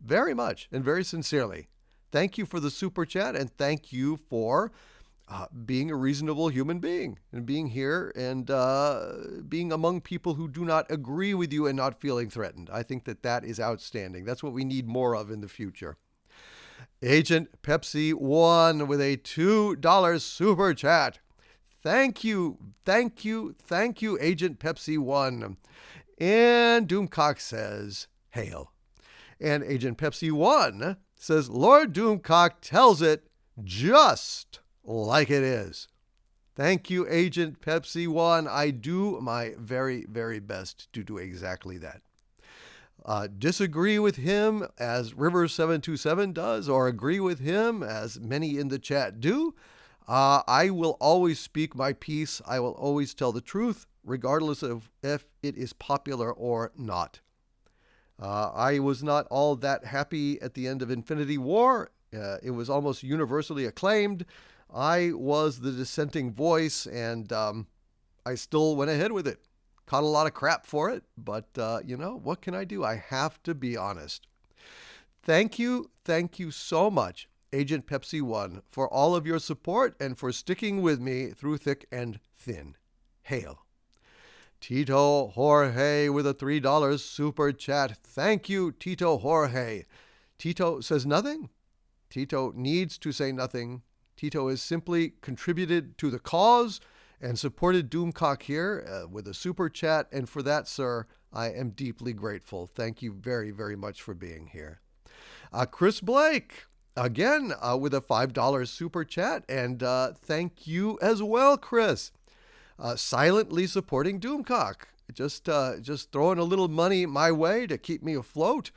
[SPEAKER 1] very much and very sincerely. Thank you for the super chat, and thank you for being a reasonable human being and being here and being among people who do not agree with you and not feeling threatened. I think that is outstanding. That's what we need more of in the future. Agent Pepsi 1 with a $2 super chat. Thank you, Agent Pepsi 1. And Doomcock says, hail. And Agent Pepsi 1 says, Lord Doomcock tells it just like it is. Thank you, Agent Pepsi 1. I do my very, very best to do exactly that. Disagree with him as Rivers727 does, or agree with him as many in the chat do. I will always speak my piece. I will always tell the truth, regardless of if it is popular or not. I was not all that happy at the end of Infinity War. It was almost universally acclaimed. I was the dissenting voice, and I still went ahead with it. Caught a lot of crap for it, but what can I do? I have to be honest. Thank you so much, Agent Pepsi 1, for all of your support and for sticking with me through thick and thin. Hail. Tito Jorge with a $3 super chat. Thank you, Tito Jorge. Tito says nothing. Tito needs to say nothing. Tito has simply contributed to the cause and supported Doomcock here with a super chat. And for that, sir, I am deeply grateful. Thank you very, very much for being here. Chris Blake, again, with a $5 super chat. And thank you as well, Chris. Silently supporting Doomcock. Just throwing a little money my way to keep me afloat.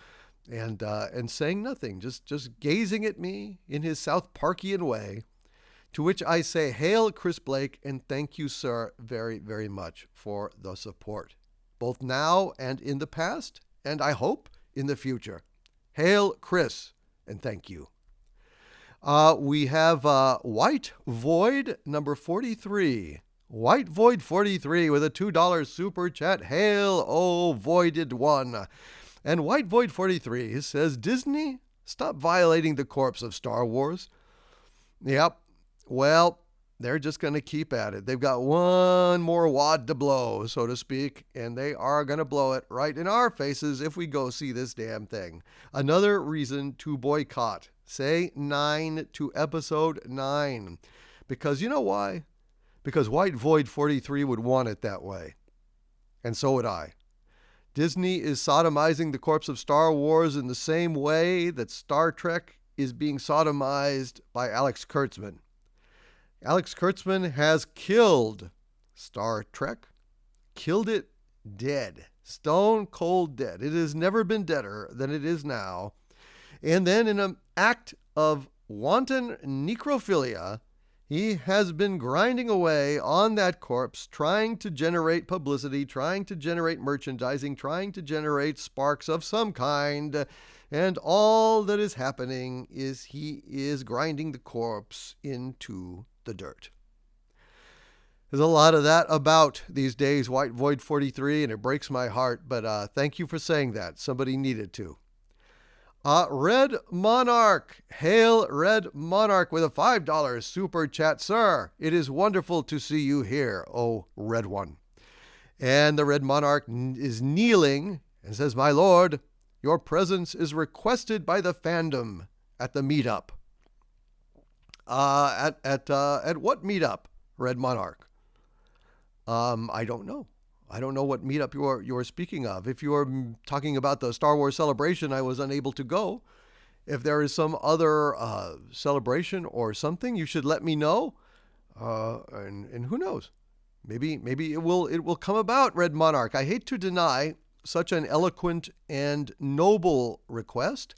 [SPEAKER 1] And saying nothing, just gazing at me in his South Parkian way, to which I say, hail Chris Blake, and thank you, sir, very, very much for the support, both now and in the past, and I hope in the future. Hail Chris, and thank you. We have White Void number 43. White Void 43 with a $2 super chat. Hail, oh voided one. And White Void 43 says, Disney, stop violating the corpse of Star Wars. Yep. Well, they're just going to keep at it. They've got one more wad to blow, so to speak, and they are going to blow it right in our faces if we go see this damn thing. Another reason to boycott. Say 9 to episode 9. Because you know why? Because White Void 43 would want it that way. And so would I. Disney is sodomizing the corpse of Star Wars in the same way that Star Trek is being sodomized by Alex Kurtzman. Alex Kurtzman has killed Star Trek, killed it dead, stone cold dead. It has never been deader than it is now. And then in an act of wanton necrophilia, he has been grinding away on that corpse, trying to generate publicity, trying to generate merchandising, trying to generate sparks of some kind. And all that is happening is he is grinding the corpse into the dirt. There's a lot of that about these days, White Void 43, and it breaks my heart. But thank you for saying that. Somebody needed to. Red Monarch. Hail Red Monarch with a $5 super chat. Sir, it is wonderful to see you here, oh Red One. And the Red Monarch is kneeling and says, my lord, your presence is requested by the fandom at the meetup. At what meetup, Red Monarch? I don't know. I don't know what meetup you're speaking of. If you are talking about the Star Wars celebration, I was unable to go. If there is some other celebration or something, you should let me know. And who knows? Maybe it will come about, Red Monarch. I hate to deny such an eloquent and noble request,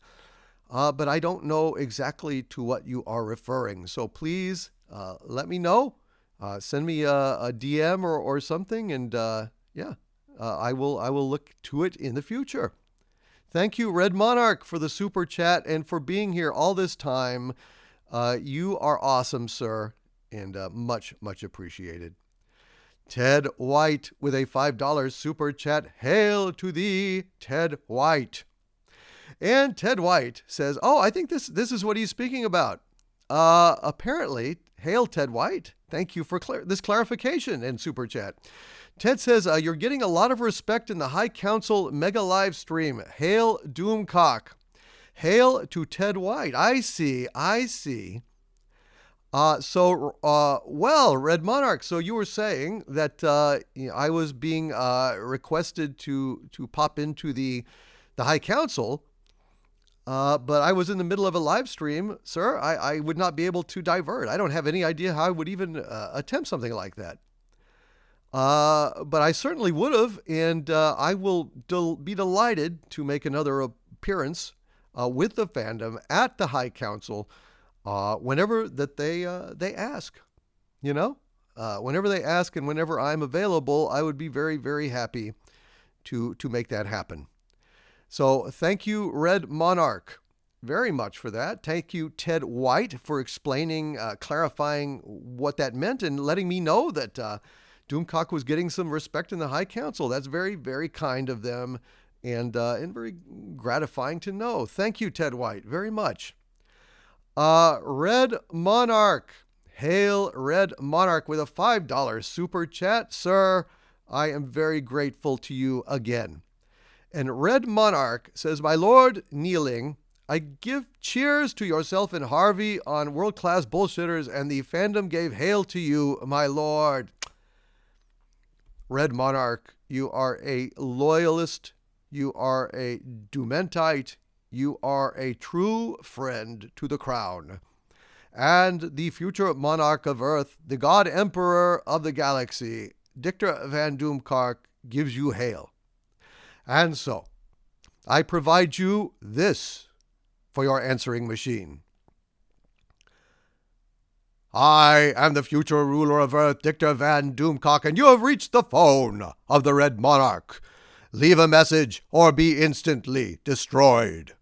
[SPEAKER 1] but I don't know exactly to what you are referring. So please let me know. Send me a DM or something, and I will look to it in the future. Thank you, Red Monarch, for the super chat and for being here all this time. You are awesome, sir, and much, much appreciated. Ted White with a $5 super chat. Hail to thee, Ted White. And Ted White says, oh, I think this is what he's speaking about. Apparently, hail Ted White. Thank you for this clarification and super chat. Ted says, you're getting a lot of respect in the High Council mega live stream. Hail Doomcock. Hail to Ted White. I see. Well, Red Monarch, so you were saying that I was being requested to pop into the High Council, but I was in the middle of a live stream. Sir, I would not be able to divert. I don't have any idea how I would even attempt something like that. But I certainly would have, and I will be delighted to make another appearance with the fandom at the High Council whenever that they ask. Whenever they ask and whenever I'm available, I would be very, very happy to make that happen. So thank you, Red Monarch, very much for that. Thank you, Ted White, for explaining, clarifying what that meant and letting me know that Doomcock was getting some respect in the High Council. That's very, very kind of them and very gratifying to know. Thank you, Ted White, very much. Red Monarch. Hail Red Monarch with a $5 super chat. Sir, I am very grateful to you again. And Red Monarch says, my lord, kneeling, I give cheers to yourself and Harvey on world-class bullshitters, and the fandom gave hail to you, my lord. Red Monarch, you are a loyalist. You are a Dumentite. You are a true friend to the crown. And the future monarch of Earth, the God Emperor of the galaxy, Dictor Van Doomkark, gives you hail. And so, I provide you this for your answering machine. I am the future ruler of Earth, Dictor Van Doomkark, and you have reached the phone of the Red Monarch. Leave a message or be instantly destroyed.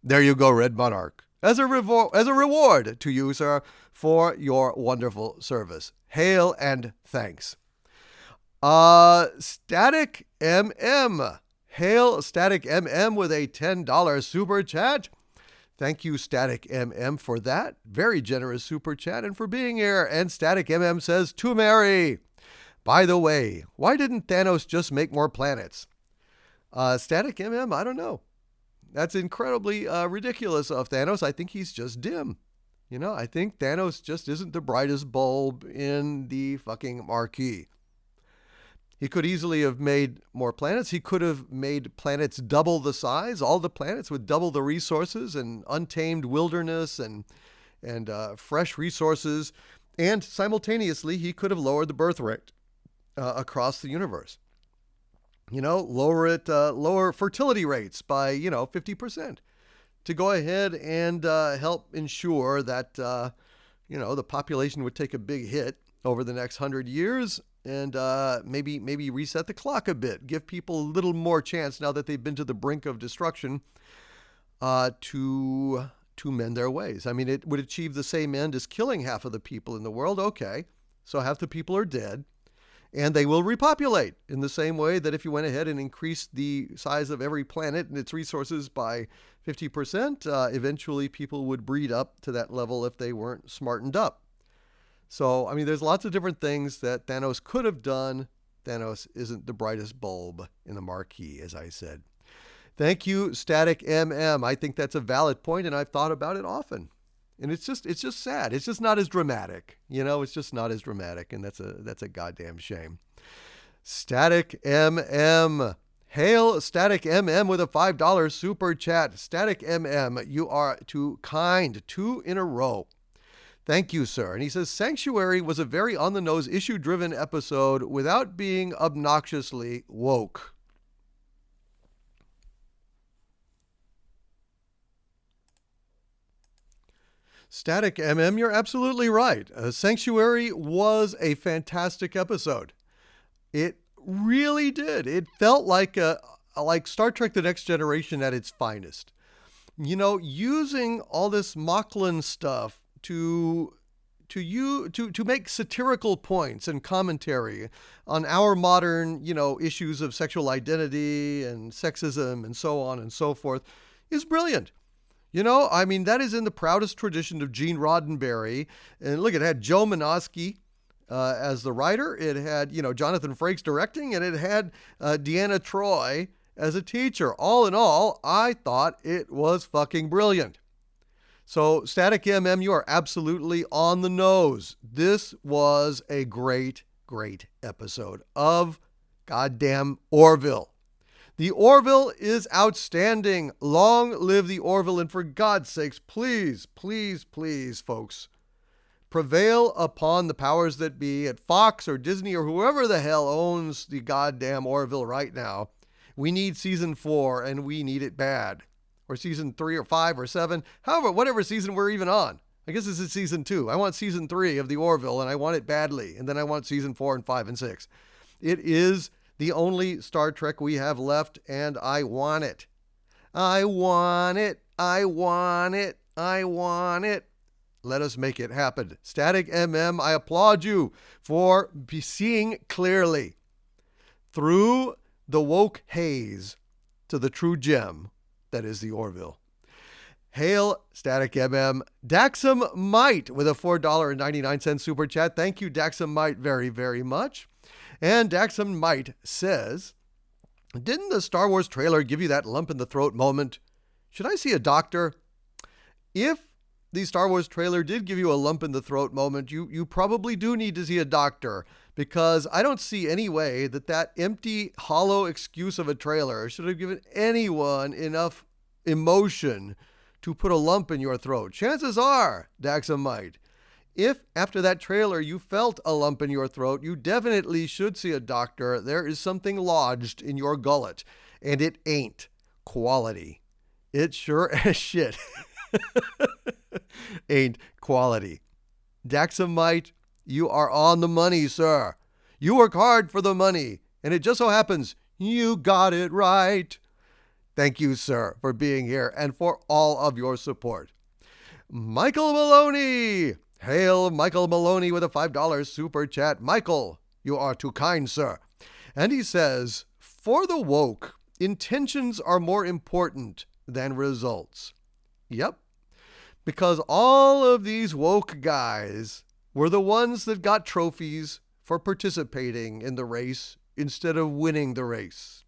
[SPEAKER 1] There you go, Red Monarch. As a reward to you, sir, for your wonderful service. Hail and thanks. Static MM. Hail Static MM with a $10 super chat. Thank you, Static MM, for that. Very generous super chat and for being here. And Static MM says, to Mary. By the way, why didn't Thanos just make more planets? Static MM, I don't know. That's incredibly ridiculous of Thanos. I think he's just dim. You know, I think Thanos just isn't the brightest bulb in the fucking marquee. He could easily have made more planets. He could have made planets double the size, all the planets with double the resources and untamed wilderness and fresh resources. And simultaneously, he could have lowered the birth rate across the universe. You know, lower fertility rates by, 50% to go ahead and help ensure that, the population would take a big hit over the next 100 years. And maybe reset the clock a bit, give people a little more chance now that they've been to the brink of destruction to mend their ways. I mean, it would achieve the same end as killing half of the people in the world. Okay, so half the people are dead, and they will repopulate in the same way that if you went ahead and increased the size of every planet and its resources by 50%, eventually people would breed up to that level if they weren't smartened up. So, I mean, there's lots of different things that Thanos could have done. Thanos isn't the brightest bulb in the marquee, as I said. Thank you, Static MM. I think that's a valid point, and I've thought about it often. And it's just sad. It's just not as dramatic. It's just not as dramatic, and that's a goddamn shame. Static MM. Hail Static MM with a $5 super chat. Static MM, you are too kind. 2 in a row. Thank you, sir. And he says, Sanctuary was a very on-the-nose, issue-driven episode without being obnoxiously woke. Static MM, you're absolutely right. Sanctuary was a fantastic episode. It really did. It felt like Star Trek The Next Generation at its finest. Using all this Moclan stuff to make satirical points and commentary on our modern, issues of sexual identity and sexism and so on and so forth is brilliant. That is in the proudest tradition of Gene Roddenberry. And look, it had Joe Menosky as the writer. It had, Jonathan Frakes directing, and it had Deanna Troi as a teacher. All in all, I thought it was fucking brilliant. So, Static MM, you are absolutely on the nose. This was a great, great episode of goddamn Orville. The Orville is outstanding. Long live the Orville. And for God's sakes, please, please, please, folks, prevail upon the powers that be at Fox or Disney or whoever the hell owns the goddamn Orville right now. We need season 4, and we need it bad. Or season 3 or 5 or 7, however, whatever season we're even on. I guess this is season 2. I want season 3 of the Orville, and I want it badly. And then I want season 4 and 5 and 6. It is the only Star Trek we have left, and I want it. I want it. I want it. I want it. Let us make it happen. Static MM, I applaud you for seeing clearly through the woke haze to the true gem that is the Orville. Hail Static MM. Daxum Might with a $4.99 super chat. Thank you, Daxum Might, very, very much. And Daxum Might says, Didn't the Star Wars trailer give you that lump in the throat moment? Should I see a doctor? If the Star Wars trailer did give you a lump in the throat moment, you probably do need to see a doctor, because I don't see any way that empty, hollow excuse of a trailer should have given anyone enough emotion to put a lump in your throat. Chances are, Daxamite, if after that trailer you felt a lump in your throat, you definitely should see a doctor. There is something lodged in your gullet, and it ain't quality. It sure as shit ain't quality. Daxamite, you are on the money, sir. You work hard for the money, and it just so happens you got it right. Thank you, sir, for being here and for all of your support. Michael Maloney. Hail Michael Maloney with a $5 super chat. Michael, you are too kind, sir. And he says, for the woke, intentions are more important than results. Yep. Because all of these woke guys were the ones that got trophies for participating in the race instead of winning the race.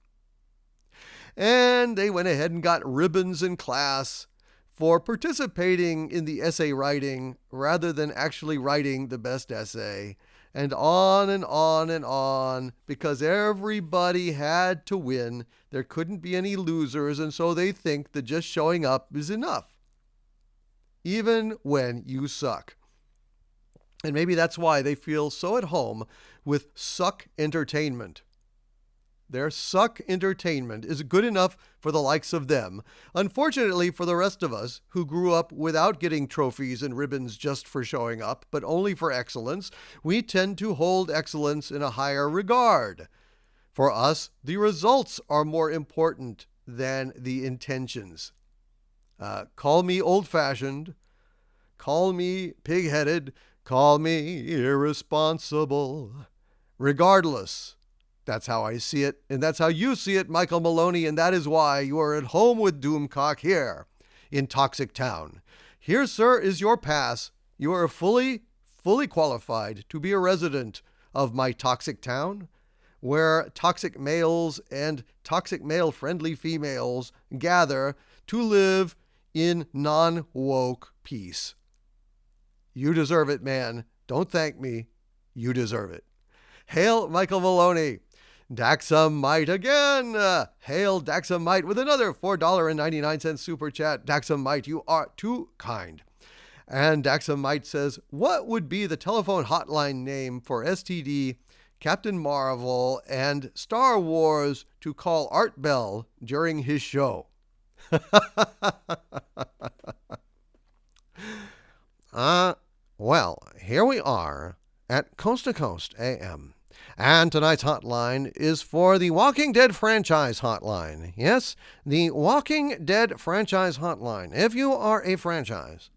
[SPEAKER 1] And they went ahead and got ribbons in class for participating in the essay writing rather than actually writing the best essay, and on and on and on, because everybody had to win. There couldn't be any losers, and so they think that just showing up is enough, even when you suck. And maybe that's why they feel so at home with suck entertainment. Their suck entertainment is good enough for the likes of them. Unfortunately for the rest of us who grew up without getting trophies and ribbons just for showing up, but only for excellence, we tend to hold excellence in a higher regard. For us, the results are more important than the intentions. Call me old-fashioned, call me pig-headed, call me irresponsible. Regardless, that's how I see it, and that's how you see it, Michael Maloney, and that is why you are at home with Doomcock here in Toxic Town. Here, sir, is your pass. You are fully qualified to be a resident of my Toxic Town, where toxic males and toxic male-friendly females gather to live in non-woke peace. You deserve it, man. Don't thank me. You deserve it. Hail Michael Maloney. Daxamite again. Hail Daxamite with another $4.99 super chat. Daxamite, you are too kind. And Daxamite says, what would be the telephone hotline name for STD, Captain Marvel, and Star Wars to call Art Bell during his show? Well, here we are at Coast to Coast AM. And tonight's hotline is for the Walking Dead franchise hotline. Yes, the Walking Dead franchise hotline. If you are a franchise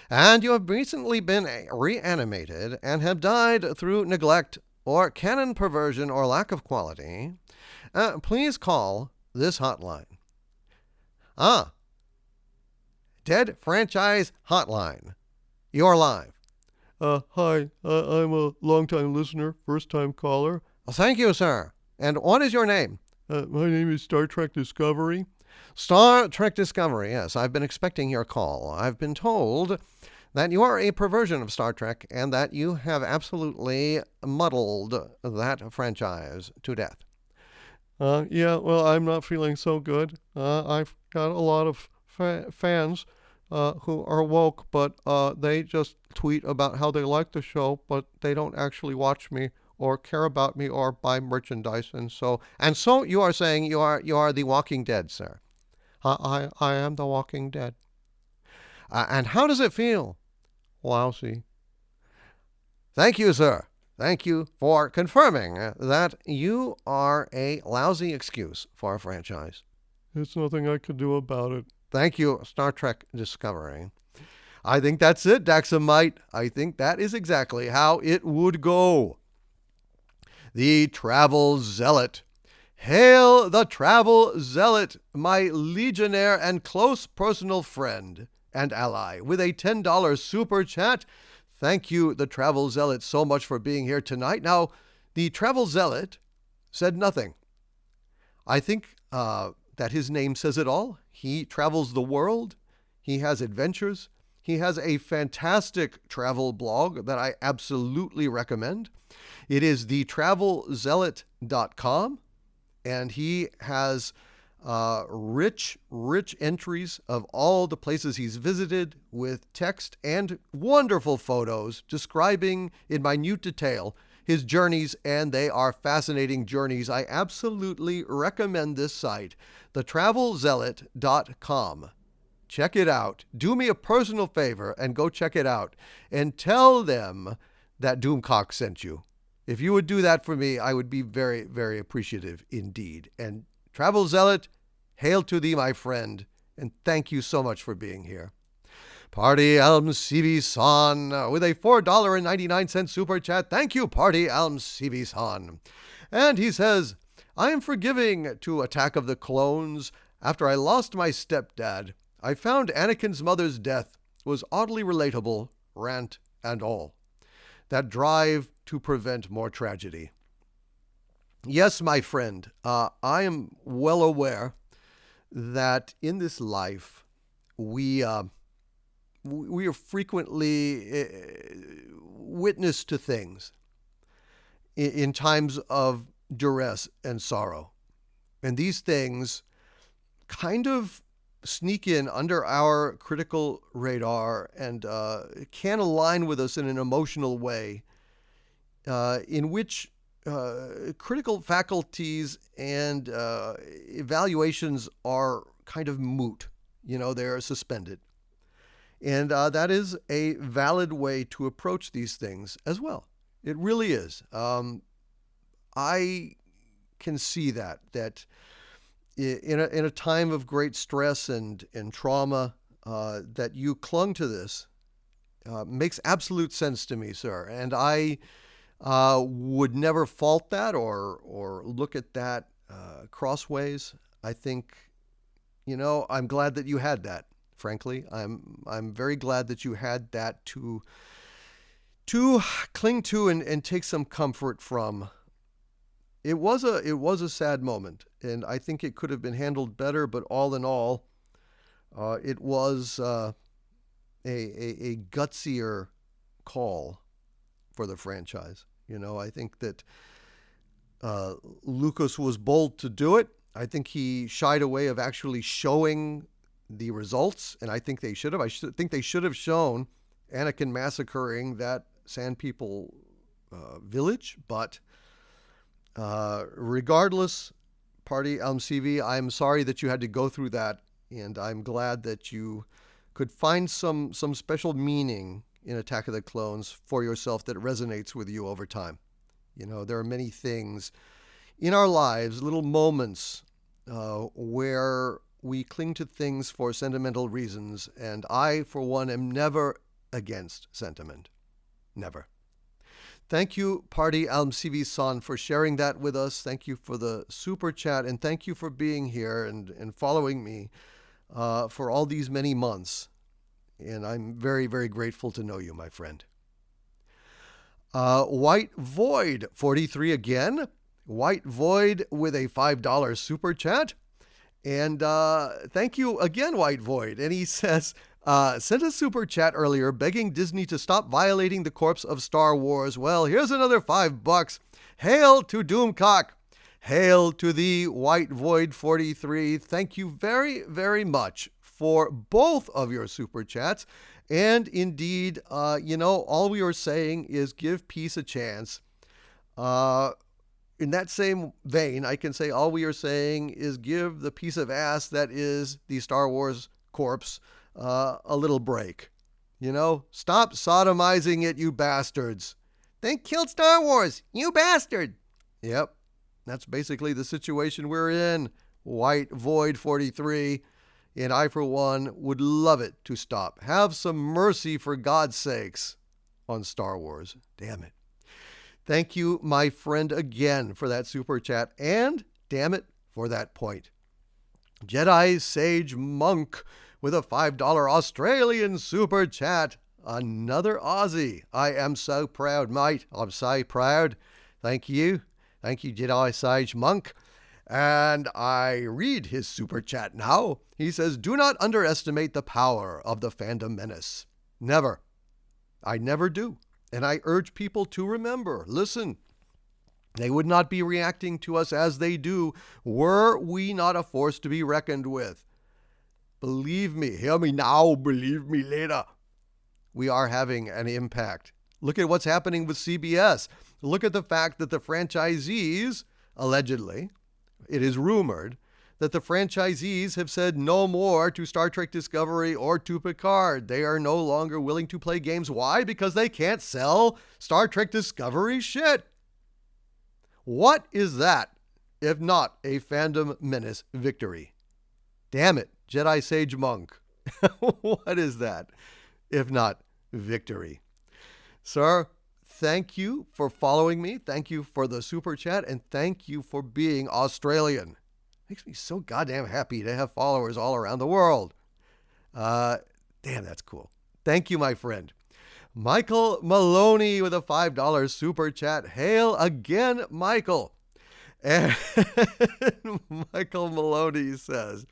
[SPEAKER 1] and you have recently been reanimated and have died through neglect or canon perversion or lack of quality, please call this hotline. Dead franchise hotline. You're live.
[SPEAKER 3] Hi, I'm a long-time listener, first-time caller.
[SPEAKER 2] Well, thank you, sir. And what is your name?
[SPEAKER 3] My name is Star Trek Discovery.
[SPEAKER 2] Star Trek Discovery, yes. I've been expecting your call. I've been told that you are a perversion of Star Trek and that you have absolutely muddled that franchise to death.
[SPEAKER 3] Yeah, well, I'm not feeling so good. I've got a lot of fans who are woke, but they just tweet about how they like the show, but they don't actually watch me or care about me or buy merchandise. And so you are saying you are the Walking Dead, sir. I am the Walking Dead.
[SPEAKER 2] And how does it feel?
[SPEAKER 3] Lousy.
[SPEAKER 2] Thank you, sir. Thank you for confirming that you are a lousy excuse for a franchise.
[SPEAKER 3] There's nothing I could do about it.
[SPEAKER 2] Thank you, Star Trek Discovery. I think that's it, Daxamite. I think that is exactly how it would go. The Travel Zealot. Hail the Travel Zealot, my legionnaire and close personal friend and ally, with a $10 super chat. Thank you, the Travel Zealot, so much for being here tonight. Now, the Travel Zealot said nothing.
[SPEAKER 1] I think that his name says it all. He travels the world. He has adventures. He has a fantastic travel blog that I absolutely recommend. It is thetravelzealot.com, and he has rich entries of all the places he's visited with text and wonderful photos describing in minute detail his journeys, and they are fascinating journeys. I absolutely recommend this site, thetravelzealot.com. Check it out. Do me a personal favor and go check it out and tell them that Doomcock sent you. If you would do that for me, I would be very, very appreciative indeed. And Travel Zealot, hail to thee, my friend, and thank you so much for being here. Party Elm CV-san with a $4.99 super chat. Thank you, Party Elm CV-san. And he says, I am forgiving to Attack of the Clones. After I lost my stepdad, I found Anakin's mother's death was oddly relatable, rant and all. That drive to prevent more tragedy. Yes, my friend, I am well aware that in this life we are frequently witness to things in times of duress and sorrow. And these things kind of sneak in under our critical radar and can align with us in an emotional way in which critical faculties and evaluations are kind of moot. They're suspended. And that is a valid way to approach these things as well. It really is. I can see that in a time of great stress and trauma, that you clung to this makes absolute sense to me, sir. And I would never fault that or look at that crossways. I think, I'm glad that you had that. Frankly, I'm very glad that you had that to cling to and take some comfort from. It was a sad moment, and I think it could have been handled better. But all in all, it was a gutsier call for the franchise. I think that Lucas was bold to do it. I think he shied away of actually showing the results, and I think they should have. Think they should have shown Anakin massacring that Sand People village. But regardless, Party Elm CV, I'm sorry that you had to go through that, and I'm glad that you could find some special meaning in Attack of the Clones for yourself that resonates with you over time. There are many things in our lives, little moments where we cling to things for sentimental reasons, and I, for one, am never against sentiment. Never. Thank you, Party Elm CV-san, for sharing that with us. Thank you for the super chat, and thank you for being here and following me for all these many months. And I'm very, very grateful to know you, my friend. White Void 43 again. White Void with a $5 super chat. And thank you again, White Void. And he says, sent a super chat earlier begging Disney to stop violating the corpse of Star Wars. Well, here's another $5. Hail to Doomcock. Hail to the White Void 43. Thank you very, very much for both of your super chats. And indeed, all we are saying is give peace a chance. In that same vein, I can say all we are saying is give the piece of ass that is the Star Wars corpse a little break. Stop sodomizing it, you bastards.
[SPEAKER 2] They killed Star Wars, you bastard.
[SPEAKER 1] Yep, that's basically the situation we're in. White Void 43. And I, for one, would love it to stop. Have some mercy, for God's sakes, on Star Wars. Damn it. Thank you, my friend, again for that super chat. And, damn it, for that point. Jedi Sage Monk with a $5 Australian super chat. Another Aussie. I am so proud, mate. I'm so proud. Thank you. Thank you, Jedi Sage Monk. And I read his super chat now. He says, do not underestimate the power of the fandom menace. Never. I never do. And I urge people to remember, listen, they would not be reacting to us as they do were we not a force to be reckoned with. Believe me, hear me now, believe me later. We are having an impact. Look at what's happening with CBS. Look at the fact that the franchisees, allegedly, it is rumored, that the franchisees have said no more to Star Trek Discovery or to Picard. They are no longer willing to play games. Why? Because they can't sell Star Trek Discovery shit. What is that if not a fandom menace victory? Damn it, Jedi Sage Monk. What is that if not victory? Sir, thank you for following me. Thank you for the super chat. And thank you for being Australian. Makes me so goddamn happy to have followers all around the world. Damn, that's cool. Thank you, my friend. Michael Maloney with a $5 super chat. Hail again, Michael. And Michael Maloney says,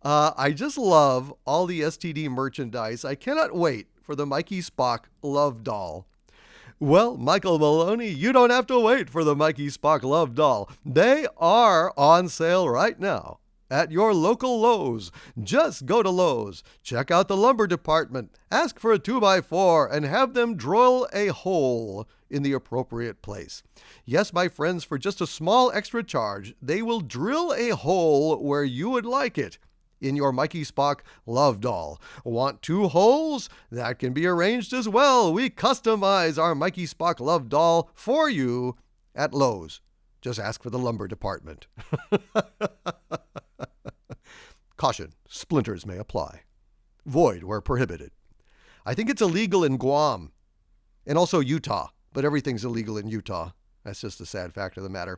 [SPEAKER 1] I just love all the STD merchandise. I cannot wait for the Mikey Spock love doll. Well, Michael Maloney, you don't have to wait for the Mikey Spock love doll. They are on sale right now at your local Lowe's. Just go to Lowe's, check out the lumber department, ask for a 2x4, and have them drill a hole in the appropriate place. Yes, my friends, for just a small extra charge, they will drill a hole where you would like it in your Mikey Spock love doll. Want 2 holes? That can be arranged as well. We customize our Mikey Spock love doll for you at Lowe's. Just ask for the lumber department. Caution, splinters may apply. Void where prohibited. I think it's illegal in Guam and also Utah, but everything's illegal in Utah. That's just a sad fact of the matter.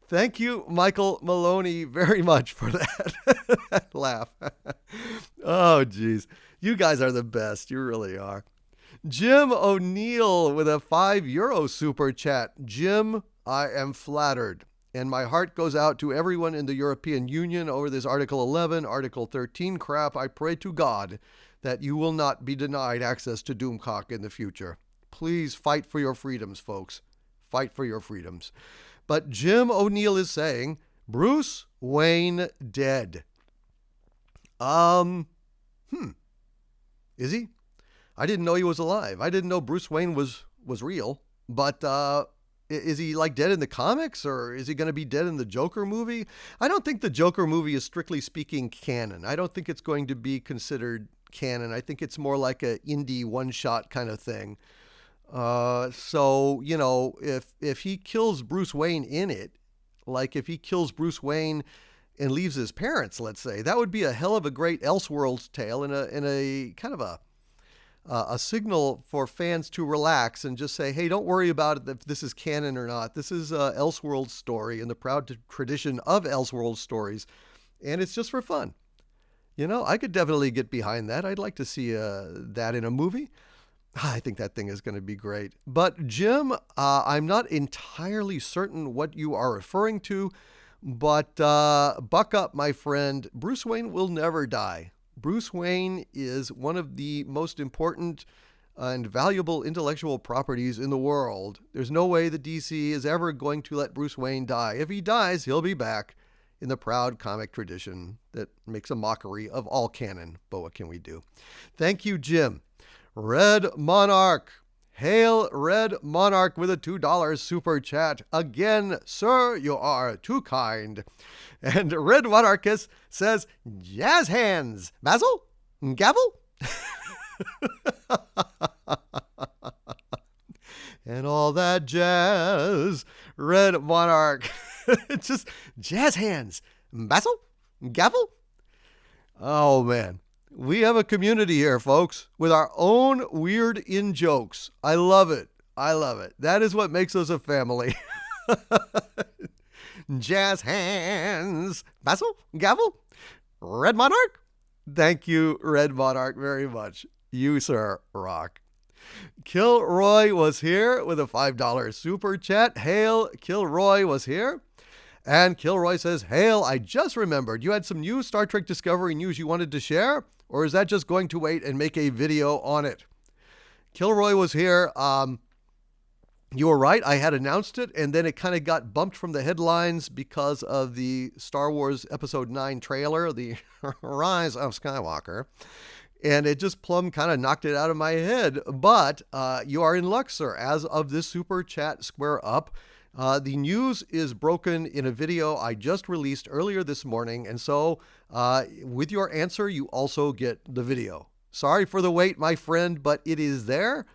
[SPEAKER 1] Thank you, Michael Maloney, very much for that, that laugh. Oh, geez. You guys are the best. You really are. Jim O'Neill with a €5 super chat. Jim, I am flattered. And my heart goes out to everyone in the European Union over this Article 11, Article 13 crap. I pray to God that you will not be denied access to Doomcock in the future. Please fight for your freedoms, folks. Fight for your freedoms. But Jim O'Neill is saying, Bruce Wayne dead. Is he? I didn't know he was alive. I didn't know Bruce Wayne was real. But is he like dead in the comics, or is he going to be dead in the Joker movie? I don't think the Joker movie is strictly speaking canon. I don't think it's going to be considered canon. I think it's more like a indie one-shot kind of thing. So, you know, if he kills Bruce Wayne in it, like if he kills Bruce Wayne and leaves his parents, let's say, that would be a hell of a great Elseworlds tale and a kind of a signal for fans to relax and just say, hey, don't worry about it if this is canon or not. This is a Elseworlds story in the proud tradition of Elseworlds stories, and it's just for fun. You know, I could definitely get behind that. I'd like to see that in a movie. I think that thing is going to be great. But Jim, I'm not entirely certain what you are referring to, but buck up, my friend. Bruce Wayne will never die. Bruce Wayne is one of the most important and valuable intellectual properties in the world. There's no way the DC is ever going to let Bruce Wayne die. If he dies, he'll be back in the proud comic tradition that makes a mockery of all canon. But what can we do? Thank you, Jim. Red Monarch. Hail Red Monarch with a $2 super chat. Again, sir, you are too kind. And Red Monarchus says, jazz hands. Basil? Gavel? And all that jazz. Red Monarch. It's just jazz hands. Basil? Gavel? Oh, man. We have a community here, folks, with our own weird in-jokes. I love it. I love it. That is what makes us a family. Jazz hands. Basil? Gavel? Red Monarch? Thank you, Red Monarch, very much. You, sir, rock. Kilroy was here with a $5 super chat. Hail, Kilroy was here. And Kilroy says, Hail, I just remembered you had some new Star Trek Discovery news you wanted to share, or is that just going to wait and make a video on it? Kilroy was here. You were right. I had announced it, and then it kind of got bumped from the headlines because of the Star Wars Episode 9 trailer, The Rise of Skywalker. And it just plumb kind of knocked it out of my head. But you are in luck, sir. As of this Super Chat Square Up, the news is broken in a video I just released earlier this morning. And so with your answer, you also get the video. Sorry for the wait, my friend, but it is there,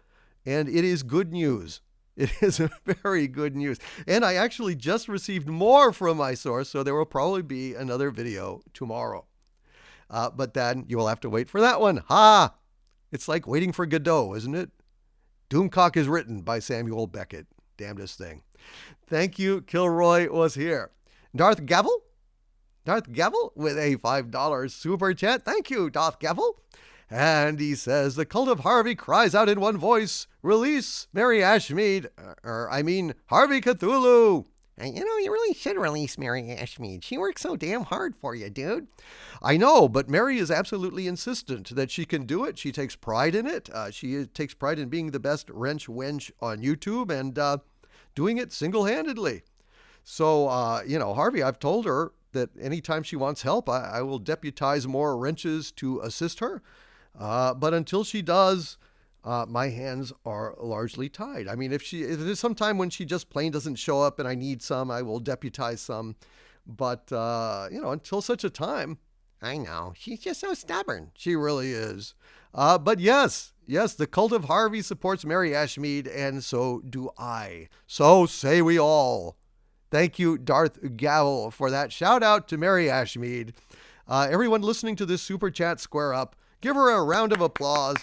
[SPEAKER 1] and it is good news. It is very good news. And I actually just received more from my source, so there will probably be another video tomorrow. But then you will have to wait for that one. Ha! It's like waiting for Godot, isn't it? Doomcock is written by Samuel Beckett. Damnedest thing. Thank you, Kilroy was here. Darth Gavel? Darth Gavel with a $5 super chat. Thank you, Darth Gavel. And he says, the cult of Harvey cries out in one voice, release Mary Ashmead, Harvey Cthulhu.
[SPEAKER 2] And you really should release Mary Ashmead. She works so damn hard for you, dude.
[SPEAKER 1] I know, but Mary is absolutely insistent that she can do it. She takes pride in it. She takes pride in being the best wrench wench on YouTube and doing it single-handedly. So, Harvey, I've told her that anytime she wants help, I will deputize more wrenches to assist her. But until she does, my hands are largely tied. I mean, if there's some time when she just plain doesn't show up and I need some, I will deputize some. But, until such a time.
[SPEAKER 2] I know. She's just so stubborn.
[SPEAKER 1] She really is. But yes, the cult of Harvey supports Mary Ashmead, and so do I. So say we all. Thank you, Darth Gavel, for that shout out to Mary Ashmead. Everyone listening to this Super Chat Square Up, give her a round of applause.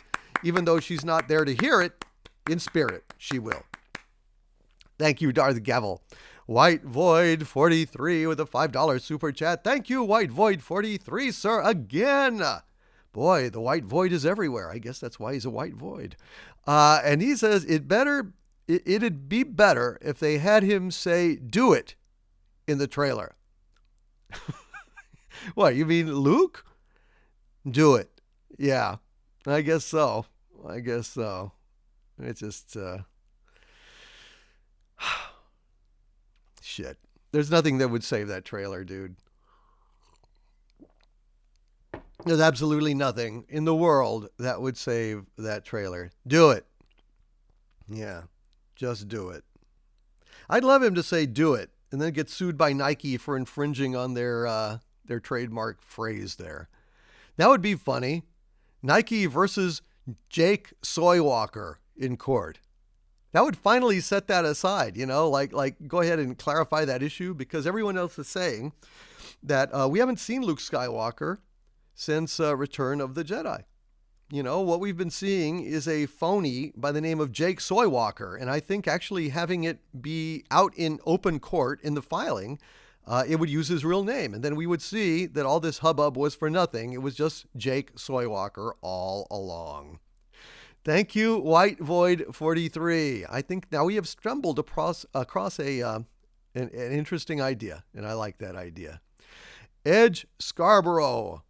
[SPEAKER 1] Even though she's not there to hear it, in spirit, she will. Thank you, Darth Gavel. White Void 43 with a $5 super chat. Thank you, White Void 43, sir, again. Boy, the White Void is everywhere. I guess that's why he's a White Void. And he says, it'd be better if they had him say, do it, in the trailer. What, you mean Luke? Do it. Yeah. I guess so. It's just, shit. There's nothing that would save that trailer, dude. There's absolutely nothing in the world that would save that trailer. Do it. Yeah, just do it. I'd love him to say do it and then get sued by Nike for infringing on their trademark phrase there. That would be funny. Nike versus Jake Soywalker in court. That would finally set that aside, like go ahead and clarify that issue, because everyone else is saying that we haven't seen Luke Skywalker since Return of the Jedi. What we've been seeing is a phony by the name of Jake Soywalker, and I think actually having it be out in open court in the filing, it would use his real name. And then we would see that all this hubbub was for nothing. It was just Jake Soywalker all along. Thank you, White Void 43. I think now we have stumbled across an interesting idea, and I like that idea. Edge Scarborough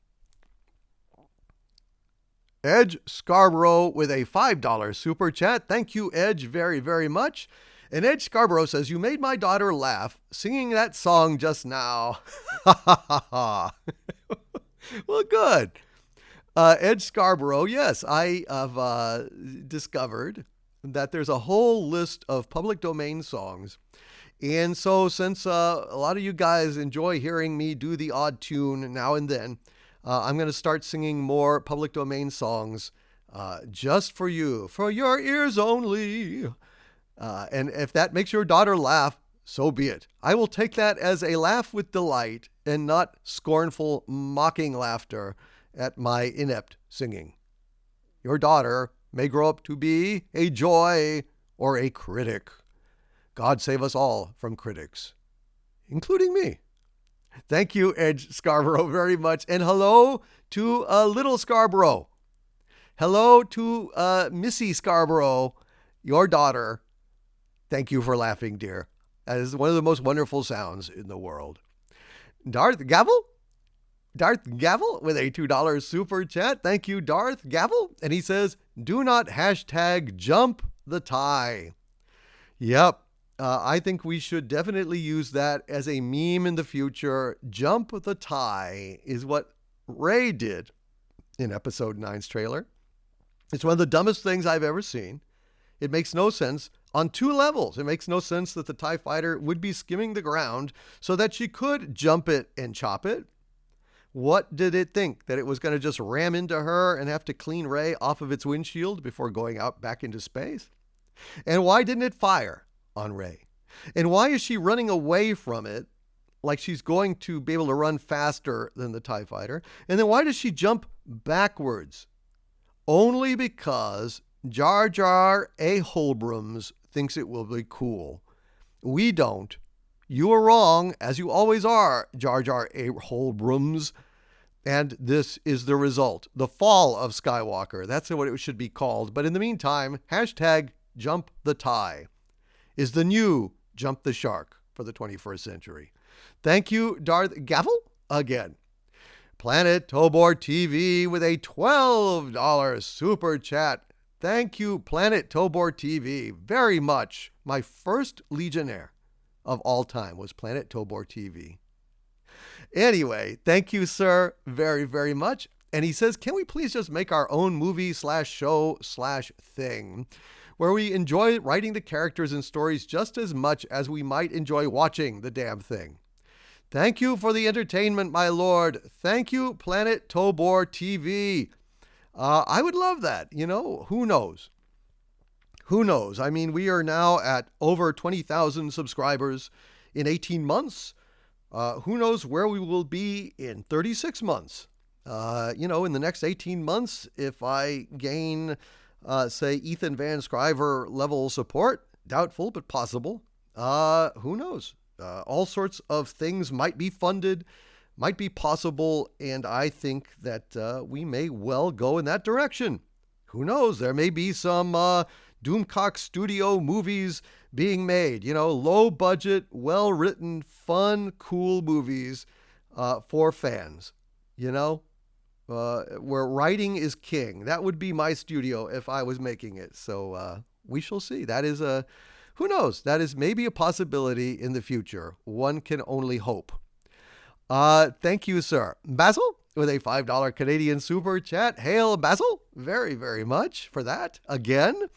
[SPEAKER 1] with a $5 super chat. Thank you, Edge, very, very much. And Edge Scarborough says, you made my daughter laugh singing that song just now. Ha ha ha ha. Well, good. Edge Scarborough, yes, I have discovered that there's a whole list of public domain songs. And so since a lot of you guys enjoy hearing me do the odd tune now and then, I'm going to start singing more public domain songs just for you, for your ears only. And if that makes your daughter laugh, so be it. I will take that as a laugh with delight and not scornful, mocking laughter at my inept singing. Your daughter may grow up to be a joy or a critic. God save us all from critics, including me. Thank you, Edge Scarborough, very much. And hello to Little Scarborough. Hello to Missy Scarborough, your daughter. Thank you for laughing, dear. That is one of the most wonderful sounds in the world. Darth Gavel? Darth Gavel with a $2 super chat. Thank you, Darth Gavel. And he says, do not hashtag jump the tie. Yep. I think we should definitely use that as a meme in the future. Jump the tie is what Ray did in episode 9's trailer. It's one of the dumbest things I've ever seen. It makes no sense on two levels. It makes no sense that the TIE fighter would be skimming the ground so that she could jump it and chop it. What did it think? That it was going to just ram into her and have to clean Ray off of its windshield before going out back into space? And why didn't it fire on Ray? And why is she running away from it like she's going to be able to run faster than the TIE fighter? And then why does she jump backwards? Only because Jar Jar A. Holbrooms thinks it will be cool. We don't. You are wrong, as you always are, Jar Jar A. Holbrooms. And this is the result. The fall of Skywalker. That's what it should be called. But in the meantime, hashtag jump the tie is the new jump the shark for the 21st century. Thank you, Darth Gavel, again. Planet Tobor TV with a $12 super chat. Thank you, Planet Tobor TV, very much. My first Legionnaire of all time was Planet Tobor TV. Anyway, thank you, sir, very, very much. And he says, can we please just make our own movie/show/thing where we enjoy writing the characters and stories just as much as we might enjoy watching the damn thing? Thank you for the entertainment, my lord. Thank you, Planet Tobor TV. I would love that. You know, who knows? Who knows? I mean, we are now at over 20,000 subscribers in 18 months. Who knows where we will be in 36 months? In the next 18 months, if I gain, say, Ethan Van Scriver level support, doubtful but possible. Who knows? All sorts of things might be funded, might be possible, and I think that we may well go in that direction. Who knows? There may be some Doomcock Studio movies being made, low budget, well written, fun, cool movies for fans, where writing is king. That would be my studio if I was making it. So we shall see. That is who knows? That is maybe a possibility in the future. One can only hope. Thank you, sir. Basil, with a $5 Canadian super chat. Hail, Basil. Very, very much for that again.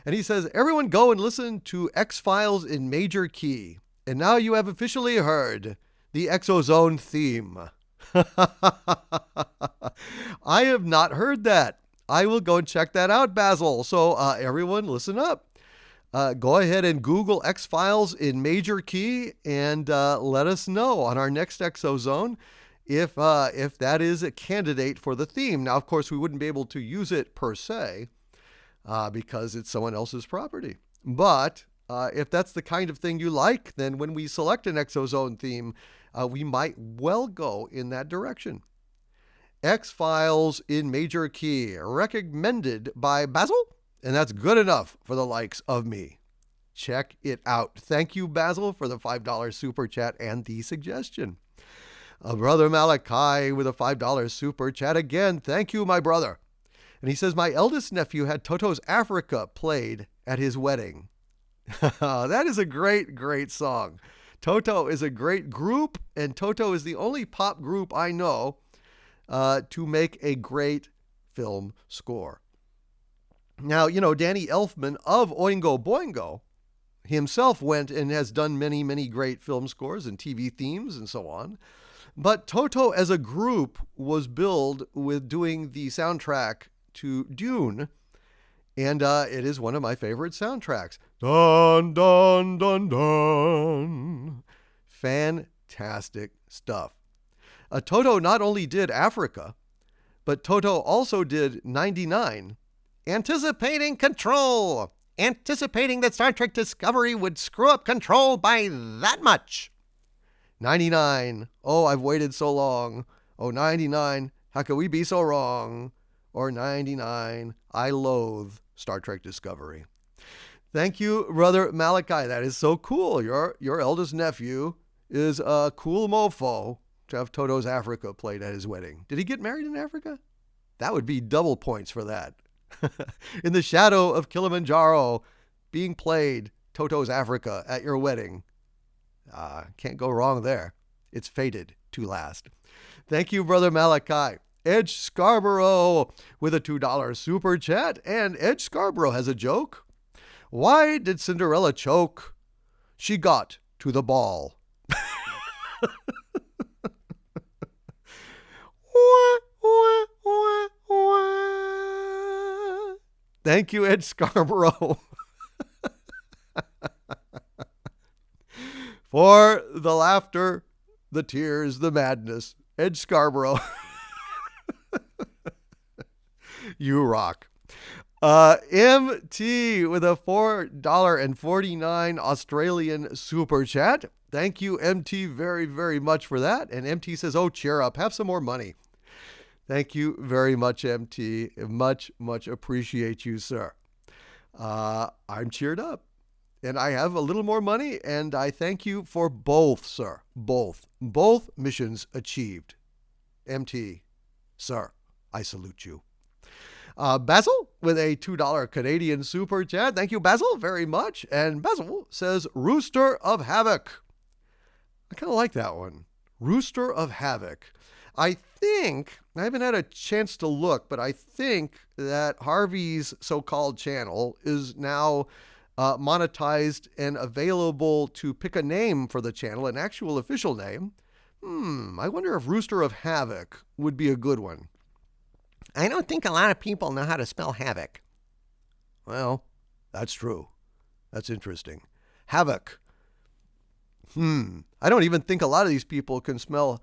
[SPEAKER 1] And he says, everyone go and listen to X-Files in major key. And now you have officially heard the Exozone theme. I have not heard that. I will go and check that out, Basil. So everyone listen up. Go ahead and Google X-Files in major key and let us know on our next Exozone if that is a candidate for the theme. Now, of course, we wouldn't be able to use it per se because it's someone else's property. But if that's the kind of thing you like, then when we select an Exozone theme, we might well go in that direction. X-Files in major key, recommended by Basil. And that's good enough for the likes of me. Check it out. Thank you, Basil, for the $5 super chat and the suggestion. Brother Malachi with a $5 super chat again. Thank you, my brother. And he says, my eldest nephew had Toto's Africa played at his wedding. That is a great, great song. Toto is a great group, and Toto is the only pop group I know to make a great film score. Now, Danny Elfman of Oingo Boingo himself went and has done many, many great film scores and TV themes and so on. But Toto as a group was billed with doing the soundtrack to Dune. And it is one of my favorite soundtracks. Dun, dun, dun, dun. Fantastic stuff. Toto not only did Africa, but Toto also did 99. Anticipating Control. Anticipating that Star Trek Discovery would screw up Control by that much. 99. Oh, I've waited so long. Oh, 99. How could we be so wrong? Or 99. I loathe Star Trek Discovery. Thank you, Brother Malachi. That is so cool. Your eldest nephew is a cool mofo to have Toto's Africa played at his wedding. Did he get married in Africa? That would be double points for that. In the shadow of Kilimanjaro, being played Toto's Africa at your wedding. Can't go wrong there. It's fated to last. Thank you, Brother Malachi. Edge Scarborough with a $2 super chat. And Edge Scarborough has a joke. Why did Cinderella choke? She got to the ball. Thank you, Ed Scarborough, for the laughter, the tears, the madness. Ed Scarborough, you rock. MT with a $4.49 Australian super chat. Thank you, MT, very, very much for that. And MT says, oh, cheer up. Have some more money. Thank you very much, MT. Much, much appreciate you, sir. I'm cheered up. And I have a little more money, and I thank you for both, sir. Both missions achieved. MT, sir, I salute you. Basil with a $2 Canadian super chat. Thank you, Basil, very much. And Basil says, Rooster of Havoc. I kind of like that one. Rooster of Havoc. I think, I haven't had a chance to look, but I think that Harvey's so-called channel is now monetized and available to pick a name for the channel, an actual official name. I wonder if Rooster of Havoc would be a good one.
[SPEAKER 2] I don't think a lot of people know how to spell havoc.
[SPEAKER 1] Well, that's true. That's interesting. Havoc. I don't even think a lot of these people can spell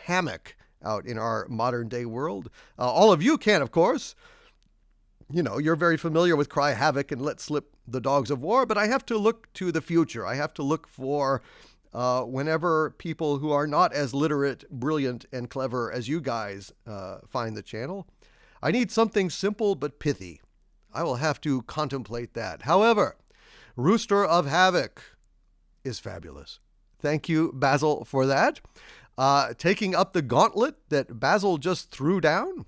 [SPEAKER 1] hammock out in our modern day world. All of you can, of course. You know, you're very familiar with Cry Havoc and Let Slip the Dogs of War, but I have to look to the future. I have to look for whenever people who are not as literate, brilliant, and clever as you guys find the channel. I need something simple but pithy. I will have to contemplate that. However, Rooster of Havoc is fabulous. Thank you, Basil, for that. Taking up the gauntlet that Basil just threw down,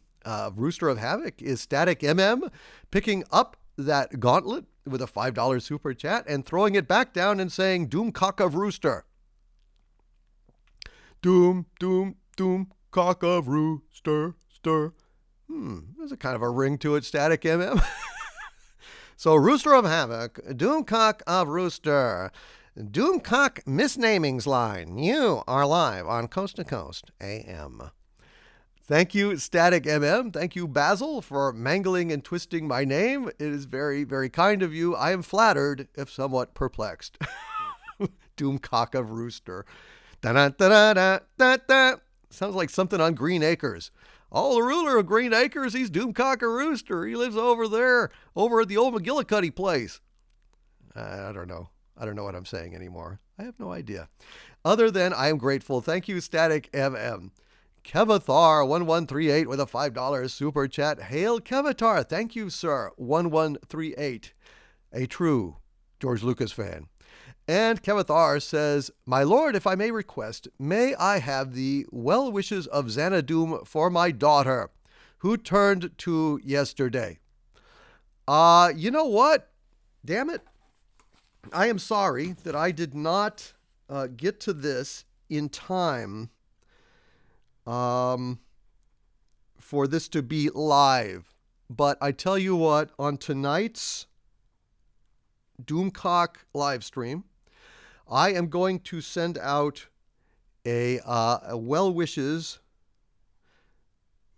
[SPEAKER 1] Rooster of Havoc is Static MM, picking up that gauntlet with a $5 super chat and throwing it back down and saying, Doom cock of rooster. Doom, doom, doom, cock of rooster, stir. There's a kind of a ring to it, Static MM. So, Rooster of Havoc, Doomcock of Rooster, Doomcock Misnamings Line. You are live on Coast to Coast AM. Thank you, Static MM. Thank you, Basil, for mangling and twisting my name. It is very, very kind of you. I am flattered, if somewhat perplexed. Doomcock of Rooster. Da-da-da-da-da-da. Sounds like something on Green Acres. Oh, the ruler of Green Acres, he's Doomcock of Rooster. He lives over there, over at the old McGillicuddy place. I don't know. I don't know what I'm saying anymore. I have no idea. Other than I am grateful. Thank you, Static MM. Kevathar1138 with a $5 super chat. Hail Kevathar. Thank you, sir. 1138. A true George Lucas fan. And Kevathar says, My lord, if I may request, may I have the well wishes of Xanadu for my daughter, who turned 2 yesterday. You know what? Damn it. I am sorry that I did not get to this in time for this to be live. But I tell you what, on tonight's Doomcock live stream, I am going to send out a well wishes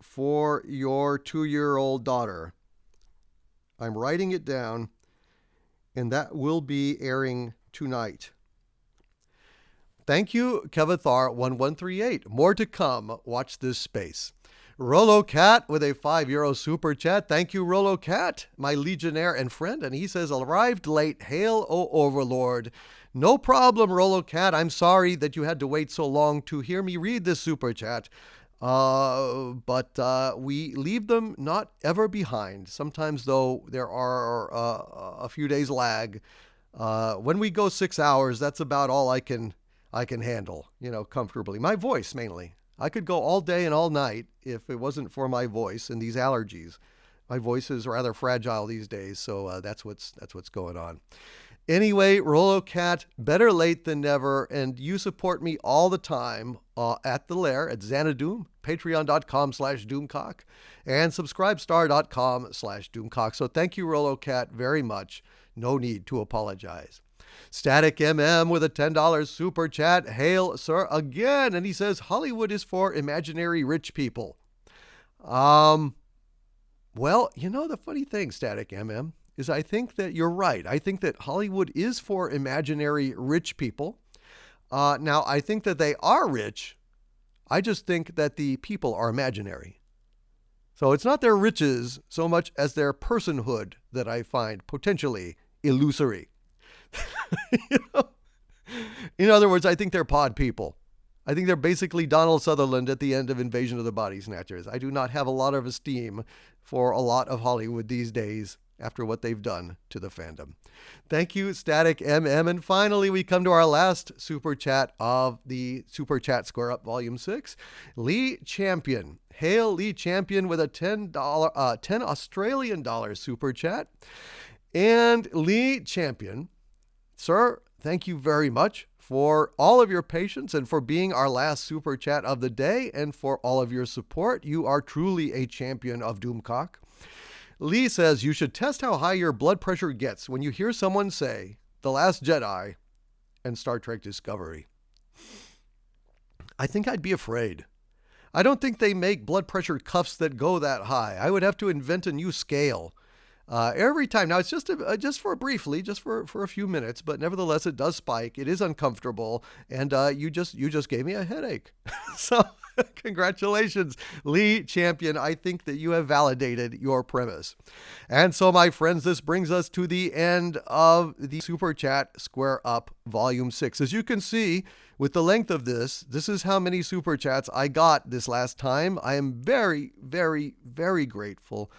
[SPEAKER 1] for your 2-year-old daughter. I'm writing it down, and that will be airing tonight. Thank you, Kevathar1138. More to come. Watch this space. Rolo Cat with a €5 super chat. Thank you, Rolo Cat, my legionnaire and friend. And he says, arrived late. Hail, O Overlord. No problem, Rolo Cat. I'm sorry that you had to wait so long to hear me read this super chat. But we leave them not ever behind. Sometimes, though, there are a few days lag. When we go 6 hours, that's about all I can handle, comfortably. My voice, mainly. I could go all day and all night if it wasn't for my voice and these allergies. My voice is rather fragile these days, so that's what's going on. Anyway, RoloCat, better late than never, and you support me all the time at the Lair at Xanadoom, patreon.com/Doomcock, and subscribestar.com/Doomcock. So thank you, RoloCat, very much. No need to apologize. Static MM with a $10 super chat. Hail, sir, again. And he says, Hollywood is for imaginary rich people. Well, the funny thing, Static MM, is I think that you're right. I think that Hollywood is for imaginary rich people. Now, I think that they are rich. I just think that the people are imaginary. So it's not their riches so much as their personhood that I find potentially illusory. In other words, I think they're pod people. I think they're basically Donald Sutherland at the end of Invasion of the Body Snatchers. I do not have a lot of esteem for a lot of Hollywood these days after what they've done to the fandom. Thank you, Static MM. And finally, we come to our last super chat of the Superchat Square Up Volume 6. Lee Champion. Hail Lee Champion with a $10 Australian dollar super chat. And Lee Champion, sir, thank you very much for all of your patience and for being our last super chat of the day and for all of your support. You are truly a champion of Doomcock. Lee says you should test how high your blood pressure gets when you hear someone say The Last Jedi and Star Trek Discovery. I think I'd be afraid. I don't think they make blood pressure cuffs that go that high. I would have to invent a new scale. Every time. Now, it's just for a few minutes, but nevertheless, it does spike. It is uncomfortable, and you just gave me a headache. So, congratulations, Lee Champion. I think that you have validated your premise. And so, my friends, this brings us to the end of the Super Chat Square Up Volume 6. As you can see, with the length of this is how many Super Chats I got this last time. I am very, very, very grateful.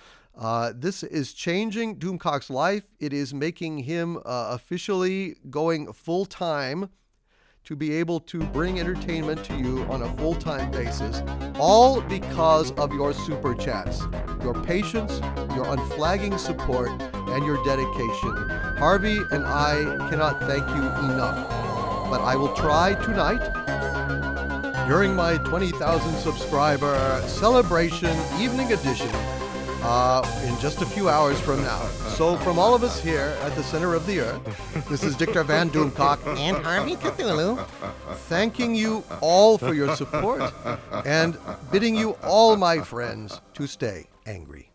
[SPEAKER 1] This is changing Doomcock's life. It is making him officially going full-time to be able to bring entertainment to you on a full-time basis, all because of your super chats, your patience, your unflagging support, and your dedication. Harvey and I cannot thank you enough, but I will try tonight during my 20,000 subscriber celebration evening edition in just a few hours from now. So from all of us here at the center of the earth, this is Dictor Van Doomcock
[SPEAKER 2] And Harvey Cthulhu.
[SPEAKER 1] thanking you all for your support and bidding you all, my friends, to stay angry.